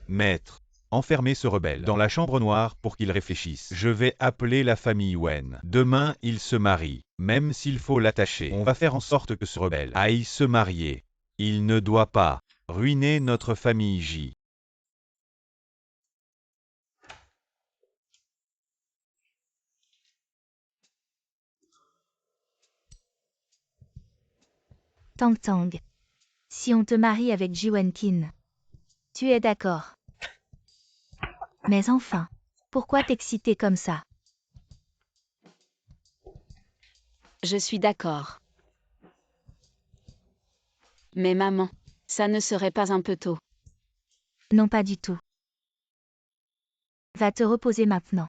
Maître, enfermez ce rebelle dans la chambre noire pour qu'il réfléchisse. Je vais appeler la famille Wen. Demain, il se marie. Même s'il faut l'attacher, on va faire en sorte que ce rebelle aille se marier. Il ne doit pas ruiner notre famille Ji. Tang Tang. Si on te marie avec Ji Wenqin, tu es d'accord? Mais enfin, pourquoi t'exciter comme ça? Je suis d'accord. Mais maman, ça ne serait pas un peu tôt? Non, pas du tout. Va te reposer maintenant.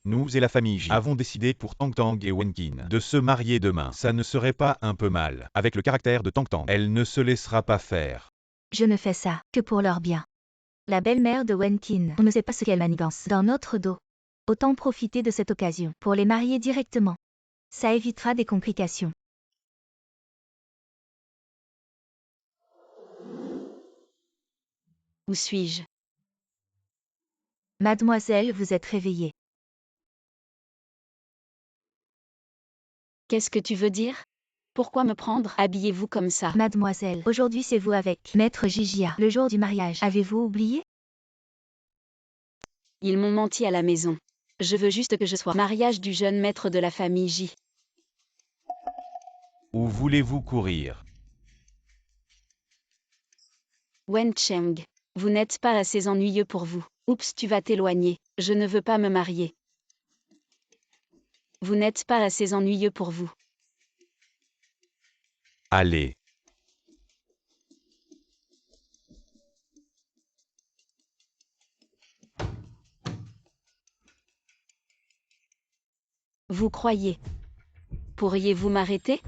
Nous et la famille Ji avons décidé pour Tang Tang et Wenqin de se marier demain. Ça ne serait pas un peu mal. Avec le caractère de Tang Tang, elle ne se laissera pas faire. Je ne fais ça que pour leur bien. La belle-mère de Wenqin, on ne sait pas ce qu'elle manigance dans notre dos. Autant profiter de cette occasion pour les marier directement. Ça évitera des complications. Où suis-je? Mademoiselle, vous êtes réveillée. Qu'est-ce que tu veux dire? Pourquoi me prendre? Habillez-vous comme ça. Mademoiselle, aujourd'hui c'est vous avec Maître Gigia, le jour du mariage. Avez-vous oublié? Ils m'ont menti à la maison. Je veux juste que je sois mariage du jeune maître de la famille Ji. Où voulez-vous courir? Wen Cheng, vous n'êtes pas assez ennuyeux pour vous. Oups, tu vas t'éloigner. Je ne veux pas me marier. Vous n'êtes pas assez ennuyeux pour vous. Allez. Vous croyez? Pourriez-vous m'arrêter?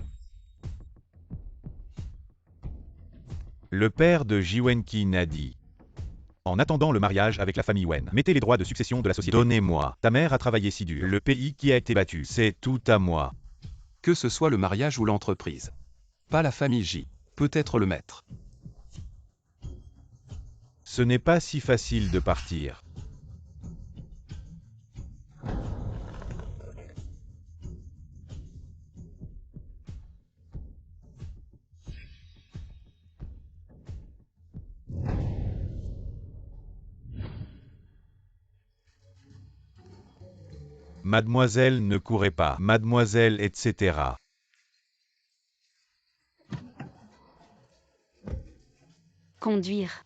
Le père de Ji Wenqin a dit. En attendant le mariage avec la famille Wen, mettez les droits de succession de la société. Donnez-moi. Ta mère a travaillé si dur. Le pays qui a été battu, c'est tout à moi. Que ce soit le mariage ou l'entreprise. Pas la famille Ji. Peut-être le maître. Ce n'est pas si facile de partir. Mademoiselle, ne courez pas. Mademoiselle, etc. Conduire.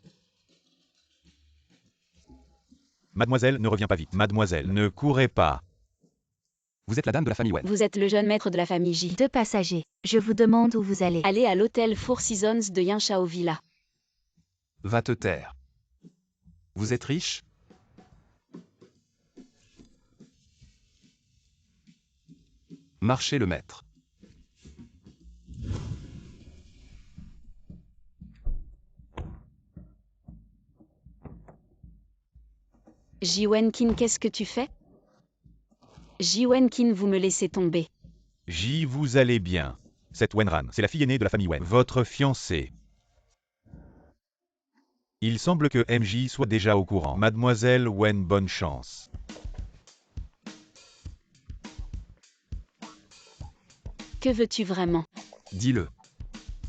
Mademoiselle, ne reviens pas vite. Mademoiselle, ne courez pas. Vous êtes la dame de la famille Wen. Vous êtes le jeune maître de la famille J. 2 passagers. Je vous demande où vous allez. Allez à l'hôtel Four Seasons de Yinchao Villa. Va te taire. Vous êtes riche? Marchez le maître. Ji Wenkin, qu'est-ce que tu fais? Ji Wenkin, vous me laissez tomber. J, vous allez bien. Cette Wenran, c'est la fille aînée de la famille Wen. Votre fiancée. Il semble que MJ soit déjà au courant. Mademoiselle Wen, bonne chance. Que veux-tu vraiment? Dis-le.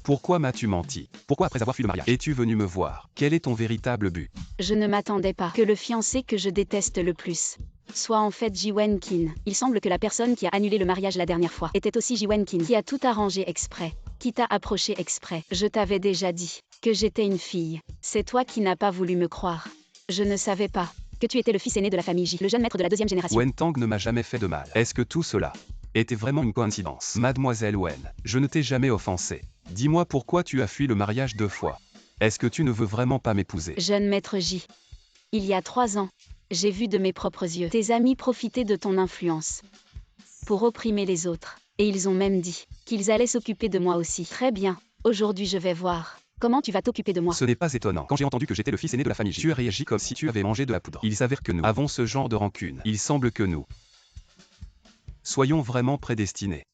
Pourquoi m'as-tu menti? Pourquoi après avoir fui le mariage es-tu venu me voir? Quel est ton véritable but? Je ne m'attendais pas que le fiancé que je déteste le plus soit en fait Ji Wenkin. Il semble que la personne qui a annulé le mariage la dernière fois était aussi Ji Wenkin, qui a tout arrangé exprès, qui t'a approché exprès. Je t'avais déjà dit que j'étais une fille. C'est toi qui n'as pas voulu me croire. Je ne savais pas que tu étais le fils aîné de la famille J, le jeune maître de la 2e génération. Wen Tang ne m'a jamais fait de mal. Est-ce que tout cela était vraiment une coïncidence? Mademoiselle Wen, je ne t'ai jamais offensé. Dis-moi pourquoi tu as fui le mariage 2 fois. Est-ce que tu ne veux vraiment pas m'épouser? Jeune maître J, il y a 3 ans, j'ai vu de mes propres yeux tes amis profiter de ton influence pour opprimer les autres. Et ils ont même dit qu'ils allaient s'occuper de moi aussi. Très bien, aujourd'hui je vais voir comment tu vas t'occuper de moi. Ce n'est pas étonnant. Quand j'ai entendu que j'étais le fils aîné de la famille J, tu as réagi comme si tu avais mangé de la poudre. Il s'avère que nous avons ce genre de rancune. Il semble que nous soyons vraiment prédestinés.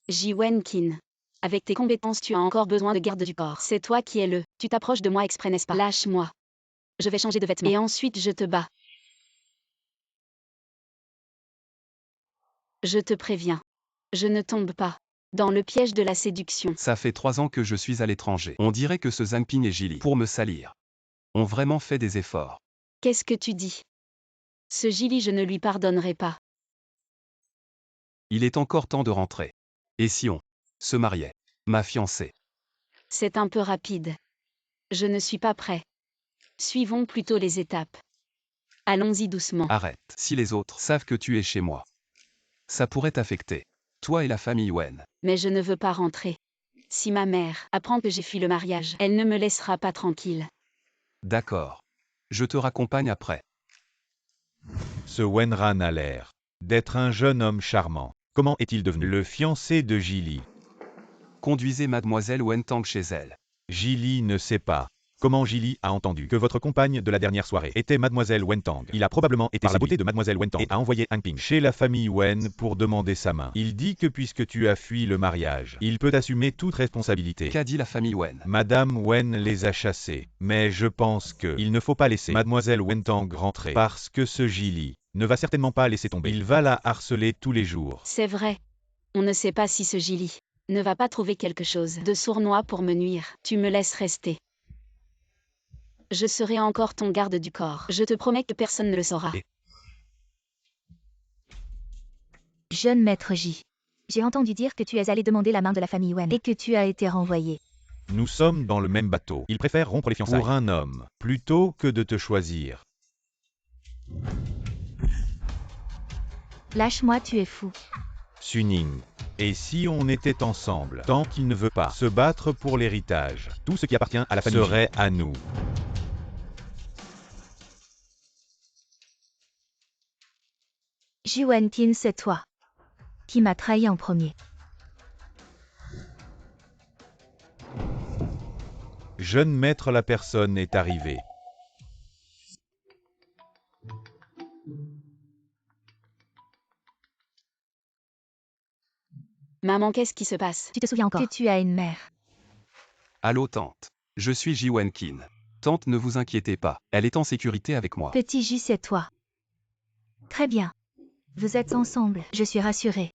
Ji Wenkin, avec tes compétences tu as encore besoin de garde du corps. C'est toi qui es le. Tu t'approches de moi exprès, n'est-ce pas? Lâche-moi. Je vais changer de vêtements. Et ensuite je te bats. Je te préviens. Je ne tombe pas dans le piège de la séduction. Ça fait 3 ans que je suis à l'étranger. On dirait que ce Zhang Ping et Jili, pour me salir, ont vraiment fait des efforts. Qu'est-ce que tu dis? Ce Jili, je ne lui pardonnerai pas. Il est encore temps de rentrer. Et si on se mariait? Ma fiancée. C'est un peu rapide. Je ne suis pas prêt. Suivons plutôt les étapes. Allons-y doucement. Arrête. Si les autres savent que tu es chez moi, ça pourrait t'affecter. Toi et la famille Wen. Mais je ne veux pas rentrer. Si ma mère apprend que j'ai fui le mariage, elle ne me laissera pas tranquille. D'accord. Je te raccompagne après. Ce Wenran a l'air d'être un jeune homme charmant. Comment est-il devenu le fiancé de Jili? Conduisez mademoiselle Wen Tang chez elle. Jili ne sait pas comment Jili a entendu que votre compagne de la dernière soirée était mademoiselle Wen Tang. Il a probablement été par la beauté de mademoiselle Wen Tang et a envoyé Han Ping chez la famille Wen pour demander sa main. Il dit que puisque tu as fui le mariage, il peut assumer toute responsabilité. Qu'a dit la famille Wen? Madame Wen les a chassés, mais je pense que il ne faut pas laisser mademoiselle Wen Tang rentrer parce que ce Jili ne va certainement pas laisser tomber. Il va la harceler tous les jours. C'est vrai. On ne sait pas si ce Jili ne va pas trouver quelque chose de sournois pour me nuire. Tu me laisses rester. Je serai encore ton garde du corps. Je te promets que personne ne le saura. Jeune maître J. J'ai entendu dire que tu es allé demander la main de la famille Wen et que tu as été renvoyé. Nous sommes dans le même bateau. Il préfère rompre les fiançailles pour un homme, plutôt que de te choisir. Lâche-moi, tu es fou. Suning. Et si on était ensemble, tant qu'il ne veut pas se battre pour l'héritage, tout ce qui appartient à la famille serait à nous. Ji Wenkin, c'est toi qui m'as trahi en premier. Jeune maître, la personne est arrivée. Maman, qu'est-ce qui se passe? Tu te souviens encore que tu as une mère. Allô tante. Je suis Ji Wenkin. Tante, ne vous inquiétez pas. Elle est en sécurité avec moi. Petit J, c'est toi. Très bien. Vous êtes ensemble, je suis rassurée.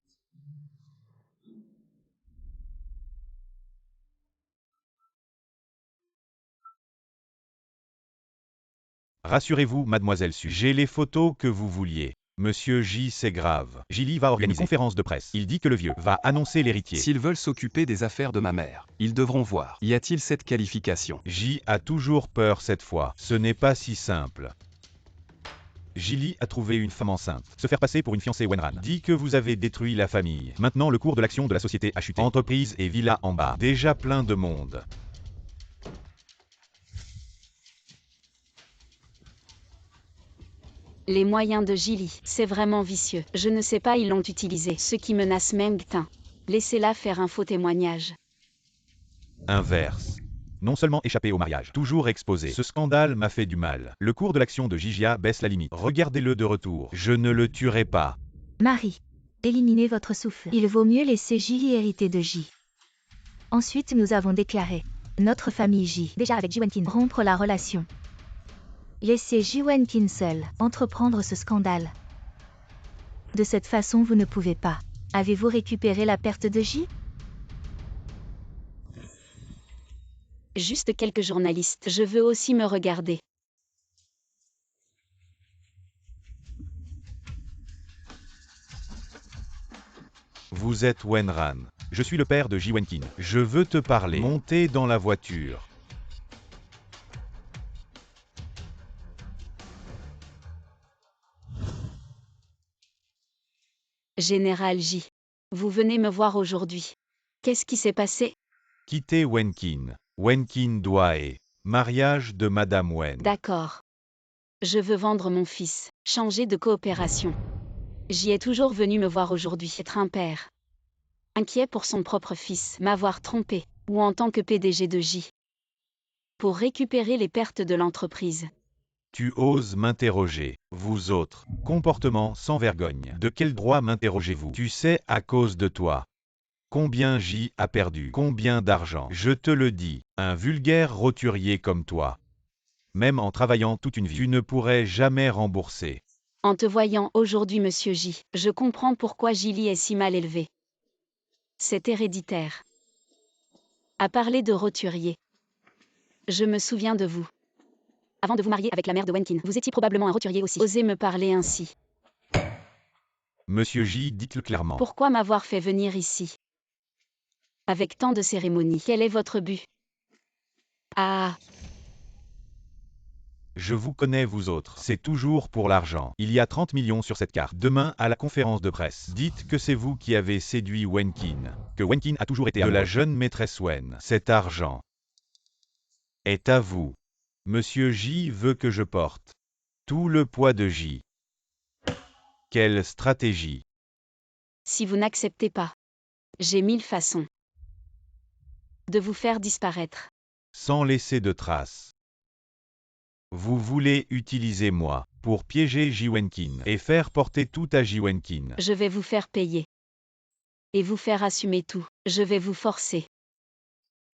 Rassurez-vous, mademoiselle Su, j'ai les photos que vous vouliez. Monsieur J, c'est grave. Jilly va organiser une conférence de presse. Il dit que le vieux va annoncer l'héritier. S'ils veulent s'occuper des affaires de ma mère, ils devront voir. Y a-t-il cette qualification? J a toujours peur cette fois. Ce n'est pas si simple. Jilly a trouvé une femme enceinte. Se faire passer pour une fiancée Wenran. Dit que vous avez détruit la famille. Maintenant, le cours de l'action de la société a chuté. Entreprise et villa en bas. Déjà plein de monde. Les moyens de Jilly, c'est vraiment vicieux. Je ne sais pas, ils l'ont utilisé. Ce qui menace Meng Tin. Laissez-la faire un faux témoignage. Inverse. Non seulement échappé au mariage, toujours exposé. Ce scandale m'a fait du mal. Le cours de l'action de Jijia baisse la limite. Regardez-le de retour. Je ne le tuerai pas. Marie. Éliminez votre souffle. Il vaut mieux laisser Jilly hériter de J. Ensuite, nous avons déclaré notre famille J, déjà avec Ji Wenkin, rompre la relation. Laissez Ji Wenkin seul entreprendre ce scandale. De cette façon, vous ne pouvez pas. Avez-vous récupéré la perte de J? Juste quelques journalistes. Je veux aussi me regarder. Vous êtes Wenran. Je suis le père de Ji Wenkin. Je veux te parler. Montez dans la voiture. Général J. Vous venez me voir aujourd'hui. Qu'est-ce qui s'est passé? Quittez Wenkin. Wenkin Doae. Mariage de Madame Wen. D'accord. Je veux vendre mon fils. Changer de coopération. J'y ai toujours venu me voir aujourd'hui. Être un père. Inquiet pour son propre fils. M'avoir trompé. Ou en tant que PDG de J. Pour récupérer les pertes de l'entreprise. Tu oses m'interroger, vous autres. Comportement sans vergogne. De quel droit m'interrogez-vous? Tu sais, à cause de toi. Combien J a perdu? Combien d'argent? Je te le dis, un vulgaire roturier comme toi. Même en travaillant toute une vie, tu ne pourrais jamais rembourser. En te voyant aujourd'hui, monsieur J, je comprends pourquoi Jilly est si mal élevée. C'est héréditaire. À parler de roturier. Je me souviens de vous. Avant de vous marier avec la mère de Wenkin, vous étiez probablement un roturier aussi. Osez me parler ainsi. Monsieur J, dites-le clairement. Pourquoi m'avoir fait venir ici? Avec tant de cérémonies, quel est votre but? Ah, Je vous connais vous autres, c'est toujours pour l'argent. Il y a 30 millions sur cette carte. Demain, à la conférence de presse, dites que c'est vous qui avez séduit Wenkin. Que Wenkin a toujours été de la jeune maîtresse Wen. Cet argent est à vous. Monsieur J veut que je porte tout le poids de J. Quelle stratégie? si vous n'acceptez pas, j'ai 1000 façons de vous faire disparaître. Sans laisser de traces. Vous voulez utiliser moi pour piéger Ji Wenkin et faire porter tout à Ji Wenkin. Je vais vous faire payer. Et vous faire assumer tout. Je vais vous forcer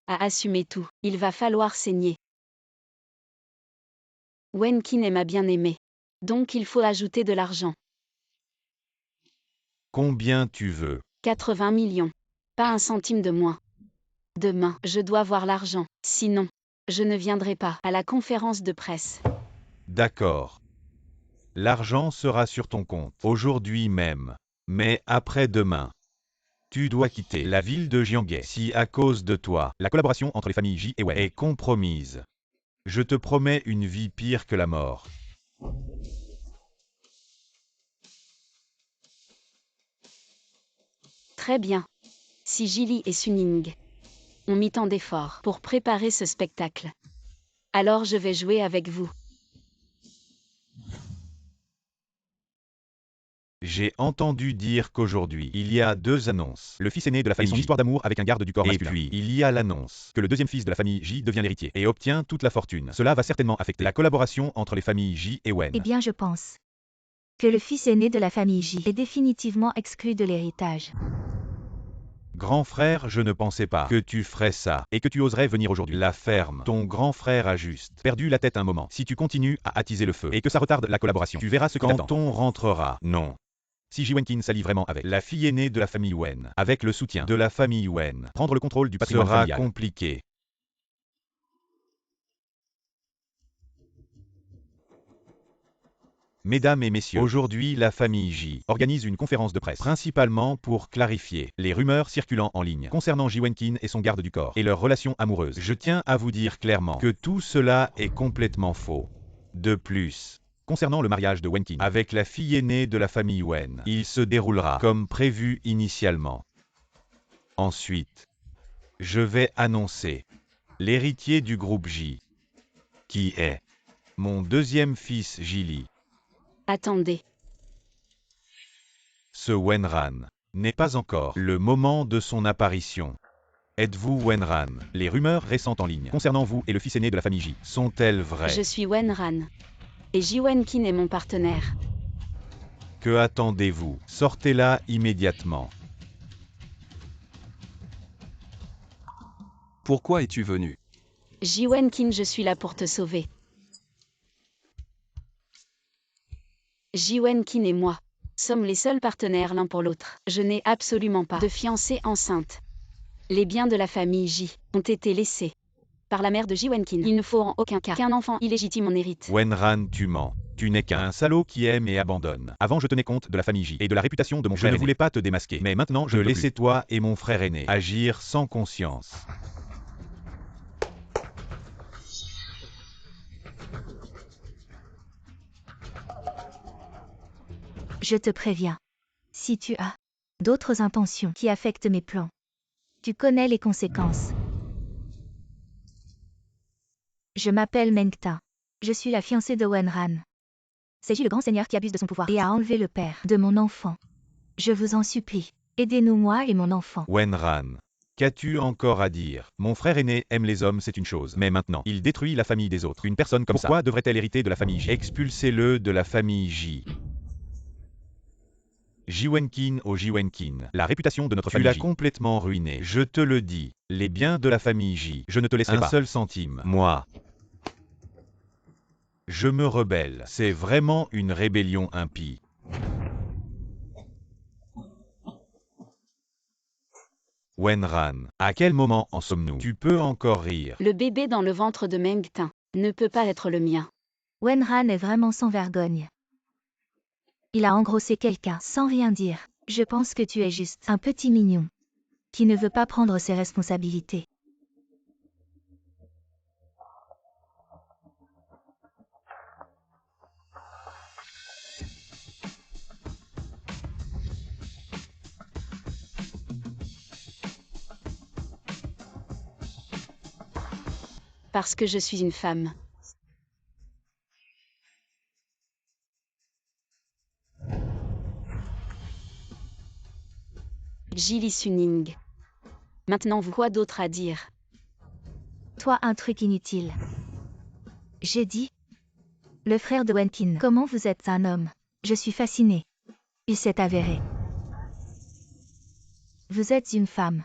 à assumer tout. Il va falloir saigner. Wenkin est ma bien-aimée. Donc il faut ajouter de l'argent. Combien tu veux? 80 millions. Pas un centime de moins. Demain, je dois voir l'argent. Sinon, je ne viendrai pas à la conférence de presse. D'accord. L'argent sera sur ton compte aujourd'hui même. Mais après-demain, tu dois quitter la ville de Jianghe. Si à cause de toi, la collaboration entre les familles J et Wen est compromise, je te promets une vie pire que la mort. Très bien. Si Jilly et Suning ont mis tant d'efforts pour préparer ce spectacle, alors je vais jouer avec vous. J'ai entendu dire qu'aujourd'hui, il y a 2 annonces. Le fils aîné de la famille J, histoire d'amour avec un garde du corps masculin. Et puis, il y a l'annonce que le deuxième fils de la famille J devient l'héritier et obtient toute la fortune. Cela va certainement affecter la collaboration entre les familles J et Wen. Eh bien, je pense que le fils aîné de la famille J est définitivement exclu de l'héritage. Grand frère, je ne pensais pas que tu ferais ça et que tu oserais venir aujourd'hui. La ferme. Ton grand frère a juste perdu la tête un moment. Si tu continues à attiser le feu et que ça retarde la collaboration, tu verras ce que quand on rentrera. Non. Si Ji Wenkin s'allie vraiment avec la fille aînée de la famille Wen, avec le soutien de la famille Wen, prendre le contrôle du patrimoine familial sera compliqué. Mesdames et messieurs, aujourd'hui la famille J organise une conférence de presse, principalement pour clarifier les rumeurs circulant en ligne concernant Ji Wenkin et son garde du corps et leur relation amoureuse. Je tiens à vous dire clairement que tout cela est complètement faux. De plus, concernant le mariage de Wenkin avec la fille aînée de la famille Wen, il se déroulera comme prévu initialement. Ensuite, je vais annoncer l'héritier du groupe J, qui est mon deuxième fils Jili. Attendez. Ce Wenran n'est pas encore le moment de son apparition. Êtes-vous Wenran? Les rumeurs récentes en ligne concernant vous et le fils aîné de la famille J sont-elles vraies? Je suis Wenran. Et Ji Wenkin est mon partenaire. Que attendez-vous? Sortez-la immédiatement. Pourquoi es-tu venu? Ji Wenkin, je suis là pour te sauver. Ji Wenkin et moi sommes les seuls partenaires l'un pour l'autre. Je n'ai absolument pas de fiancée enceinte. Les biens de la famille J ont été laissés par la mère de Ji Wenkin. Il ne faut en aucun cas qu'un enfant illégitime en hérite. Wenran, tu mens. Tu n'es qu'un salaud qui aime et abandonne. Avant, je tenais compte de la famille J et de la réputation de mon frère aîné. Je ne voulais pas te démasquer. Mais maintenant, je laisse toi et mon frère aîné agir sans conscience. Je te préviens. Si tu as d'autres intentions qui affectent mes plans, tu connais les conséquences. Je m'appelle Mengta. Je suis la fiancée de Wenran. C'est Ji le grand seigneur qui abuse de son pouvoir et a enlevé le père de mon enfant. Je vous en supplie, aidez-nous moi et mon enfant. Wenran, qu'as-tu encore à dire? Mon frère aîné aime les hommes, c'est une chose. Mais maintenant, il détruit la famille des autres. Une personne comme ça, pourquoi devrait-elle hériter de la famille J? Expulsez-le de la famille J. Ji Wenkin au Ji Wenkin, la réputation de notre famille J. Tu l'as complètement ruinée. Je te le dis, les biens de la famille J, je ne te laisserai pas un seul centime. Moi, je me rebelle. C'est vraiment une rébellion impie. Wenran, à quel moment en sommes-nous? Tu peux encore rire. Le bébé dans le ventre de Mengta ne peut pas être le mien. Wenran est vraiment sans vergogne. Il a engrossé quelqu'un sans rien dire. Je pense que tu es juste un petit mignon qui ne veut pas prendre ses responsabilités. Parce que je suis une femme. Jili Suning. Maintenant, vous quoi d'autre à dire? Toi, un truc inutile. J'ai dit. Le frère de Wenkin. Comment vous êtes un homme? Je suis fascinée. Il s'est avéré. Vous êtes une femme.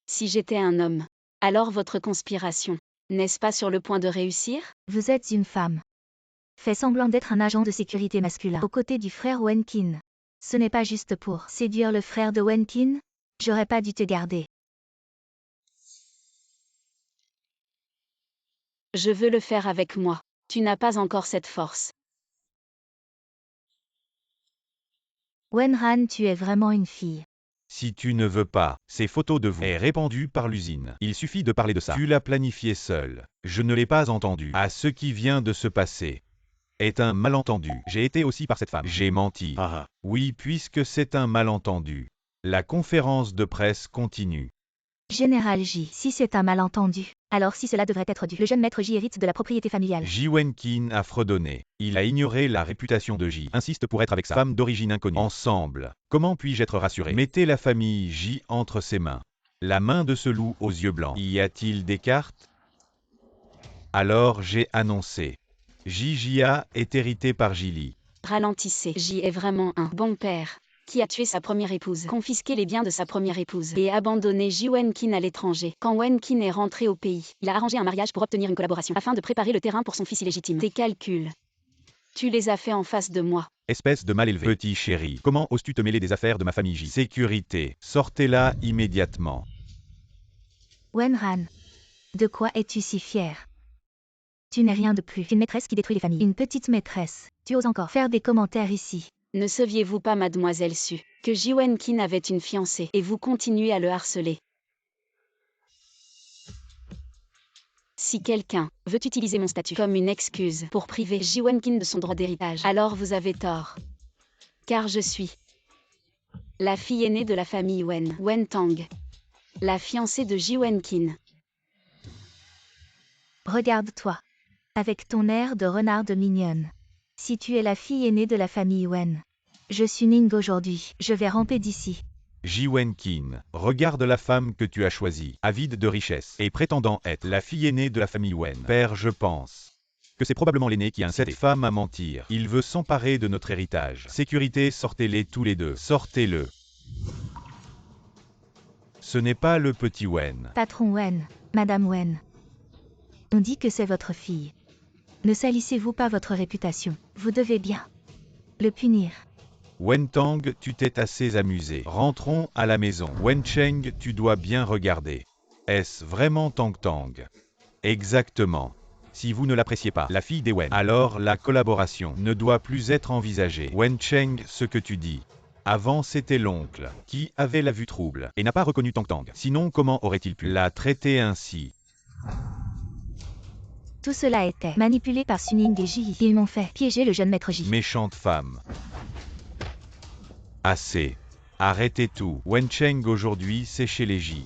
Si j'étais un homme, alors votre conspiration, n'est-ce pas sur le point de réussir? Vous êtes une femme. Fais semblant d'être un agent de sécurité masculin aux côtés du frère Wenkin. Ce n'est pas juste pour séduire le frère de Wenkin? J'aurais pas dû te garder. Je veux le faire avec moi. Tu n'as pas encore cette force. Wenran, tu es vraiment une fille. Si tu ne veux pas, ces photos de vous est répandue par l'usine. Il suffit de parler de ça. Tu l'as planifié seul. Je ne l'ai pas entendu. À ce qui vient de se passer est un malentendu. J'ai été aussi par cette femme. J'ai menti. Oui, puisque c'est un malentendu. La conférence de presse continue. Général J, si c'est un malentendu, alors si cela devrait être dû, le jeune maître J hérite de la propriété familiale. Ji Wenkin a fredonné. Il a ignoré la réputation de J. Insiste pour être avec sa femme d'origine inconnue. Ensemble. Comment puis-je être rassuré? Mettez la famille J entre ses mains. La main de ce loup aux yeux blancs. Y a-t-il des cartes? Alors j'ai annoncé. Jia est hérité par Jili. Ralentissez. J est vraiment un bon père qui a tué sa première épouse, confisqué les biens de sa première épouse et abandonné Ji Wenkin à l'étranger. Quand Wenkin est rentré au pays, il a arrangé un mariage pour obtenir une collaboration afin de préparer le terrain pour son fils illégitime. Tes calculs, tu les as faits en face de moi. Espèce de mal élevé. Petit chéri, comment oses-tu te mêler des affaires de ma famille J? Sécurité, sortez-la immédiatement. Wenran, de quoi es-tu si fier? Tu n'es rien de plus qu'une maîtresse qui détruit les familles. Une petite maîtresse. Tu oses encore faire des commentaires ici. Ne saviez-vous pas, mademoiselle Su, que Ji Wenkin avait une fiancée et vous continuez à le harceler? Si quelqu'un veut utiliser mon statut comme une excuse pour priver Ji Wenkin de son droit d'héritage, alors vous avez tort. Car je suis la fille aînée de la famille Wen, Wen Tang, la fiancée de Ji Wenkin. Regarde-toi. Avec ton air de renarde mignonne. Si tu es la fille aînée de la famille Wen. Je suis Ning aujourd'hui, je vais ramper d'ici. Ji Wenkin, regarde la femme que tu as choisie, avide de richesse, et prétendant être la fille aînée de la famille Wen. Père, je pense que c'est probablement l'aîné qui a incité cette femme à mentir. Il veut s'emparer de notre héritage. Sécurité, sortez-les tous les deux. Sortez-le. Ce n'est pas le petit Wen. Patron Wen, Madame Wen. On dit que c'est votre fille. Ne salissez-vous pas votre réputation. Vous devez bien le punir. Wen Tang, tu t'es assez amusé. Rentrons à la maison. Wen Cheng, tu dois bien regarder. Est-ce vraiment Tang Tang? Exactement. Si vous ne l'appréciez pas, la fille des Wen, alors la collaboration ne doit plus être envisagée. Wen Cheng, ce que tu dis. Avant, c'était l'oncle, qui avait la vue trouble, et n'a pas reconnu Tang Tang. Sinon, comment aurait-il pu la traiter ainsi? Tout cela était manipulé par Suning et Ji. Ils m'ont fait piéger le jeune maître Ji. Méchante femme. Assez. Arrêtez tout. Wen Cheng aujourd'hui, c'est chez les Ji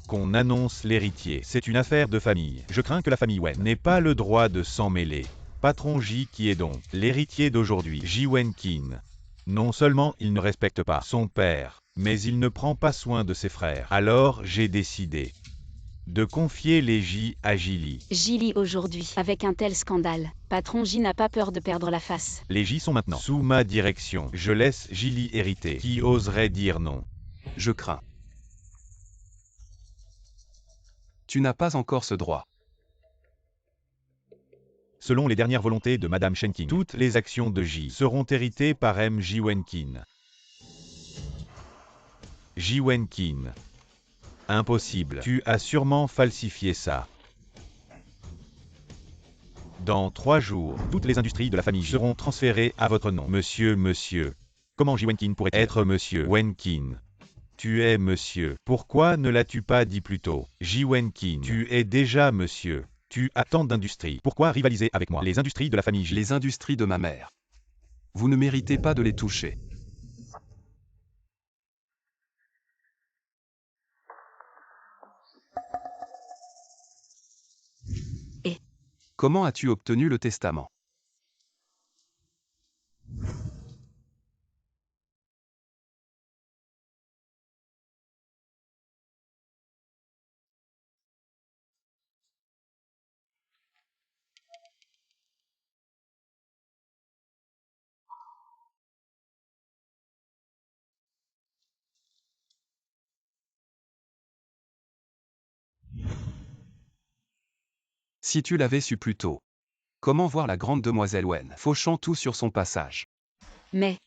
qu'on annonce l'héritier. C'est une affaire de famille. Je crains que la famille Wen n'ait pas le droit de s'en mêler. Patron Ji qui est donc l'héritier d'aujourd'hui, Ji Wenkin. Non seulement il ne respecte pas son père, mais il ne prend pas soin de ses frères. Alors j'ai décidé de confier les Ji à Jili. Jili aujourd'hui, avec un tel scandale, patron Ji n'a pas peur de perdre la face. Les Ji sont maintenant sous ma direction. Je laisse Jili hériter. Qui oserait dire non? Je crains. Tu n'as pas encore ce droit. Selon les dernières volontés de Madame Shenking, toutes les actions de Ji seront héritées par M. Ji Wenkin. Ji Wenkin. Impossible. Tu as sûrement falsifié ça. Dans 3 jours, toutes les industries de la famille Ji seront transférées à votre nom. Monsieur. Comment Ji Wenkin pourrait être Monsieur Wenkin? Tu es monsieur. Pourquoi ne l'as-tu pas dit plus tôt? Ji Wenkin. Tu es déjà monsieur. Tu as tant d'industries. Pourquoi rivaliser avec moi? Les industries de la famille Ji. Les industries de ma mère. Vous ne méritez pas de les toucher. Et comment as-tu obtenu le testament? Si tu l'avais su plus tôt. Comment voir la grande demoiselle Wen fauchant tout sur son passage? Mais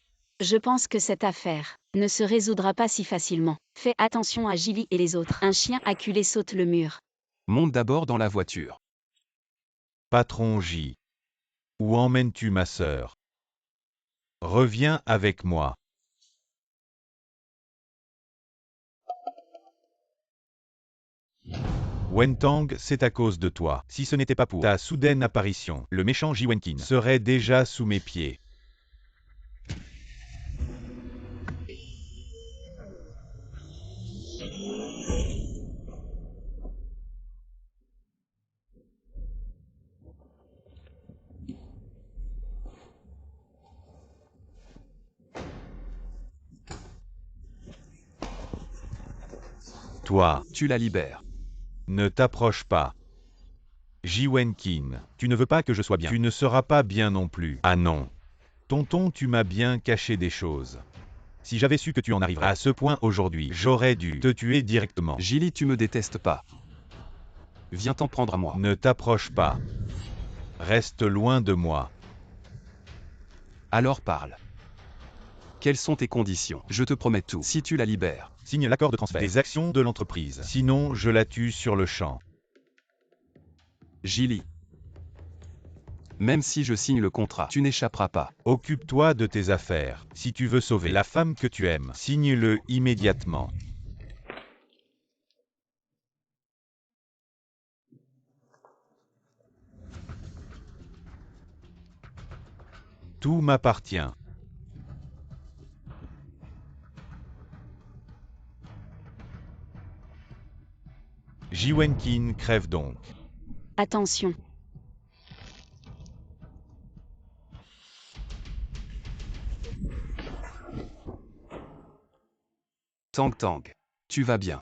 je pense que cette affaire ne se résoudra pas si facilement. Fais attention à Jili et les autres. Un chien acculé saute le mur. Monte d'abord dans la voiture. Patron Ji. Où emmènes-tu ma sœur? Reviens avec moi. Wen Tang, c'est à cause de toi. Si ce n'était pas pour ta soudaine apparition, le méchant Ji Wenkin serait déjà sous mes pieds. Toi, Tu la libères. ne t'approche pas. Ji Wenkin, tu ne veux pas que je sois bien. Tu ne seras pas bien non plus. Ah non. Tonton, tu m'as bien caché des choses. Si j'avais su que tu en arriverais à ce point aujourd'hui, j'aurais dû te tuer directement. Jili, tu me détestes pas. Viens t'en prendre à moi. Ne t'approche pas. Reste loin de moi. Alors parle. Quelles sont tes conditions? Je te promets tout. Si tu la libères. Signe l'accord de transfert des actions de l'entreprise. Sinon, je la tue sur le champ. Jili. Même si je signe le contrat, tu n'échapperas pas. Occupe-toi de tes affaires. Si tu veux sauver la femme que tu aimes, signe-le immédiatement. Tout m'appartient. Ji Wenqin crève donc. Attention. Tang Tang. Tu vas bien.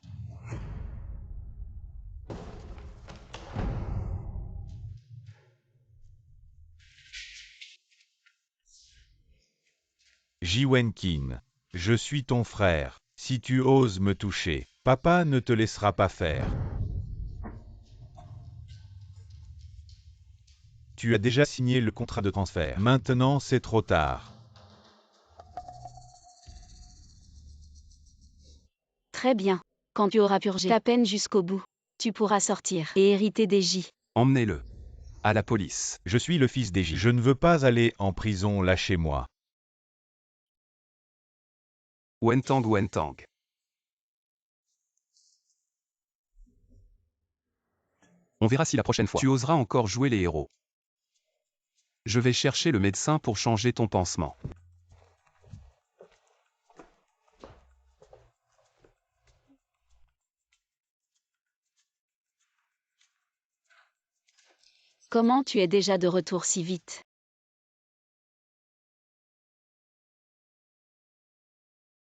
Ji Wenqin. Je suis ton frère. Si tu oses me toucher, papa ne te laissera pas faire. Tu as déjà signé le contrat de transfert. Maintenant, c'est trop tard. Très bien. Quand tu auras purgé ta peine jusqu'au bout, tu pourras sortir et hériter des J. Emmenez-le. À la police. Je suis le fils d'Eji. Je ne veux pas aller en prison, lâchez-moi. Wentang Wentang. On verra si la prochaine fois tu oseras encore jouer les héros. Je vais chercher le médecin pour changer ton pansement. Comment tu es déjà de retour si vite?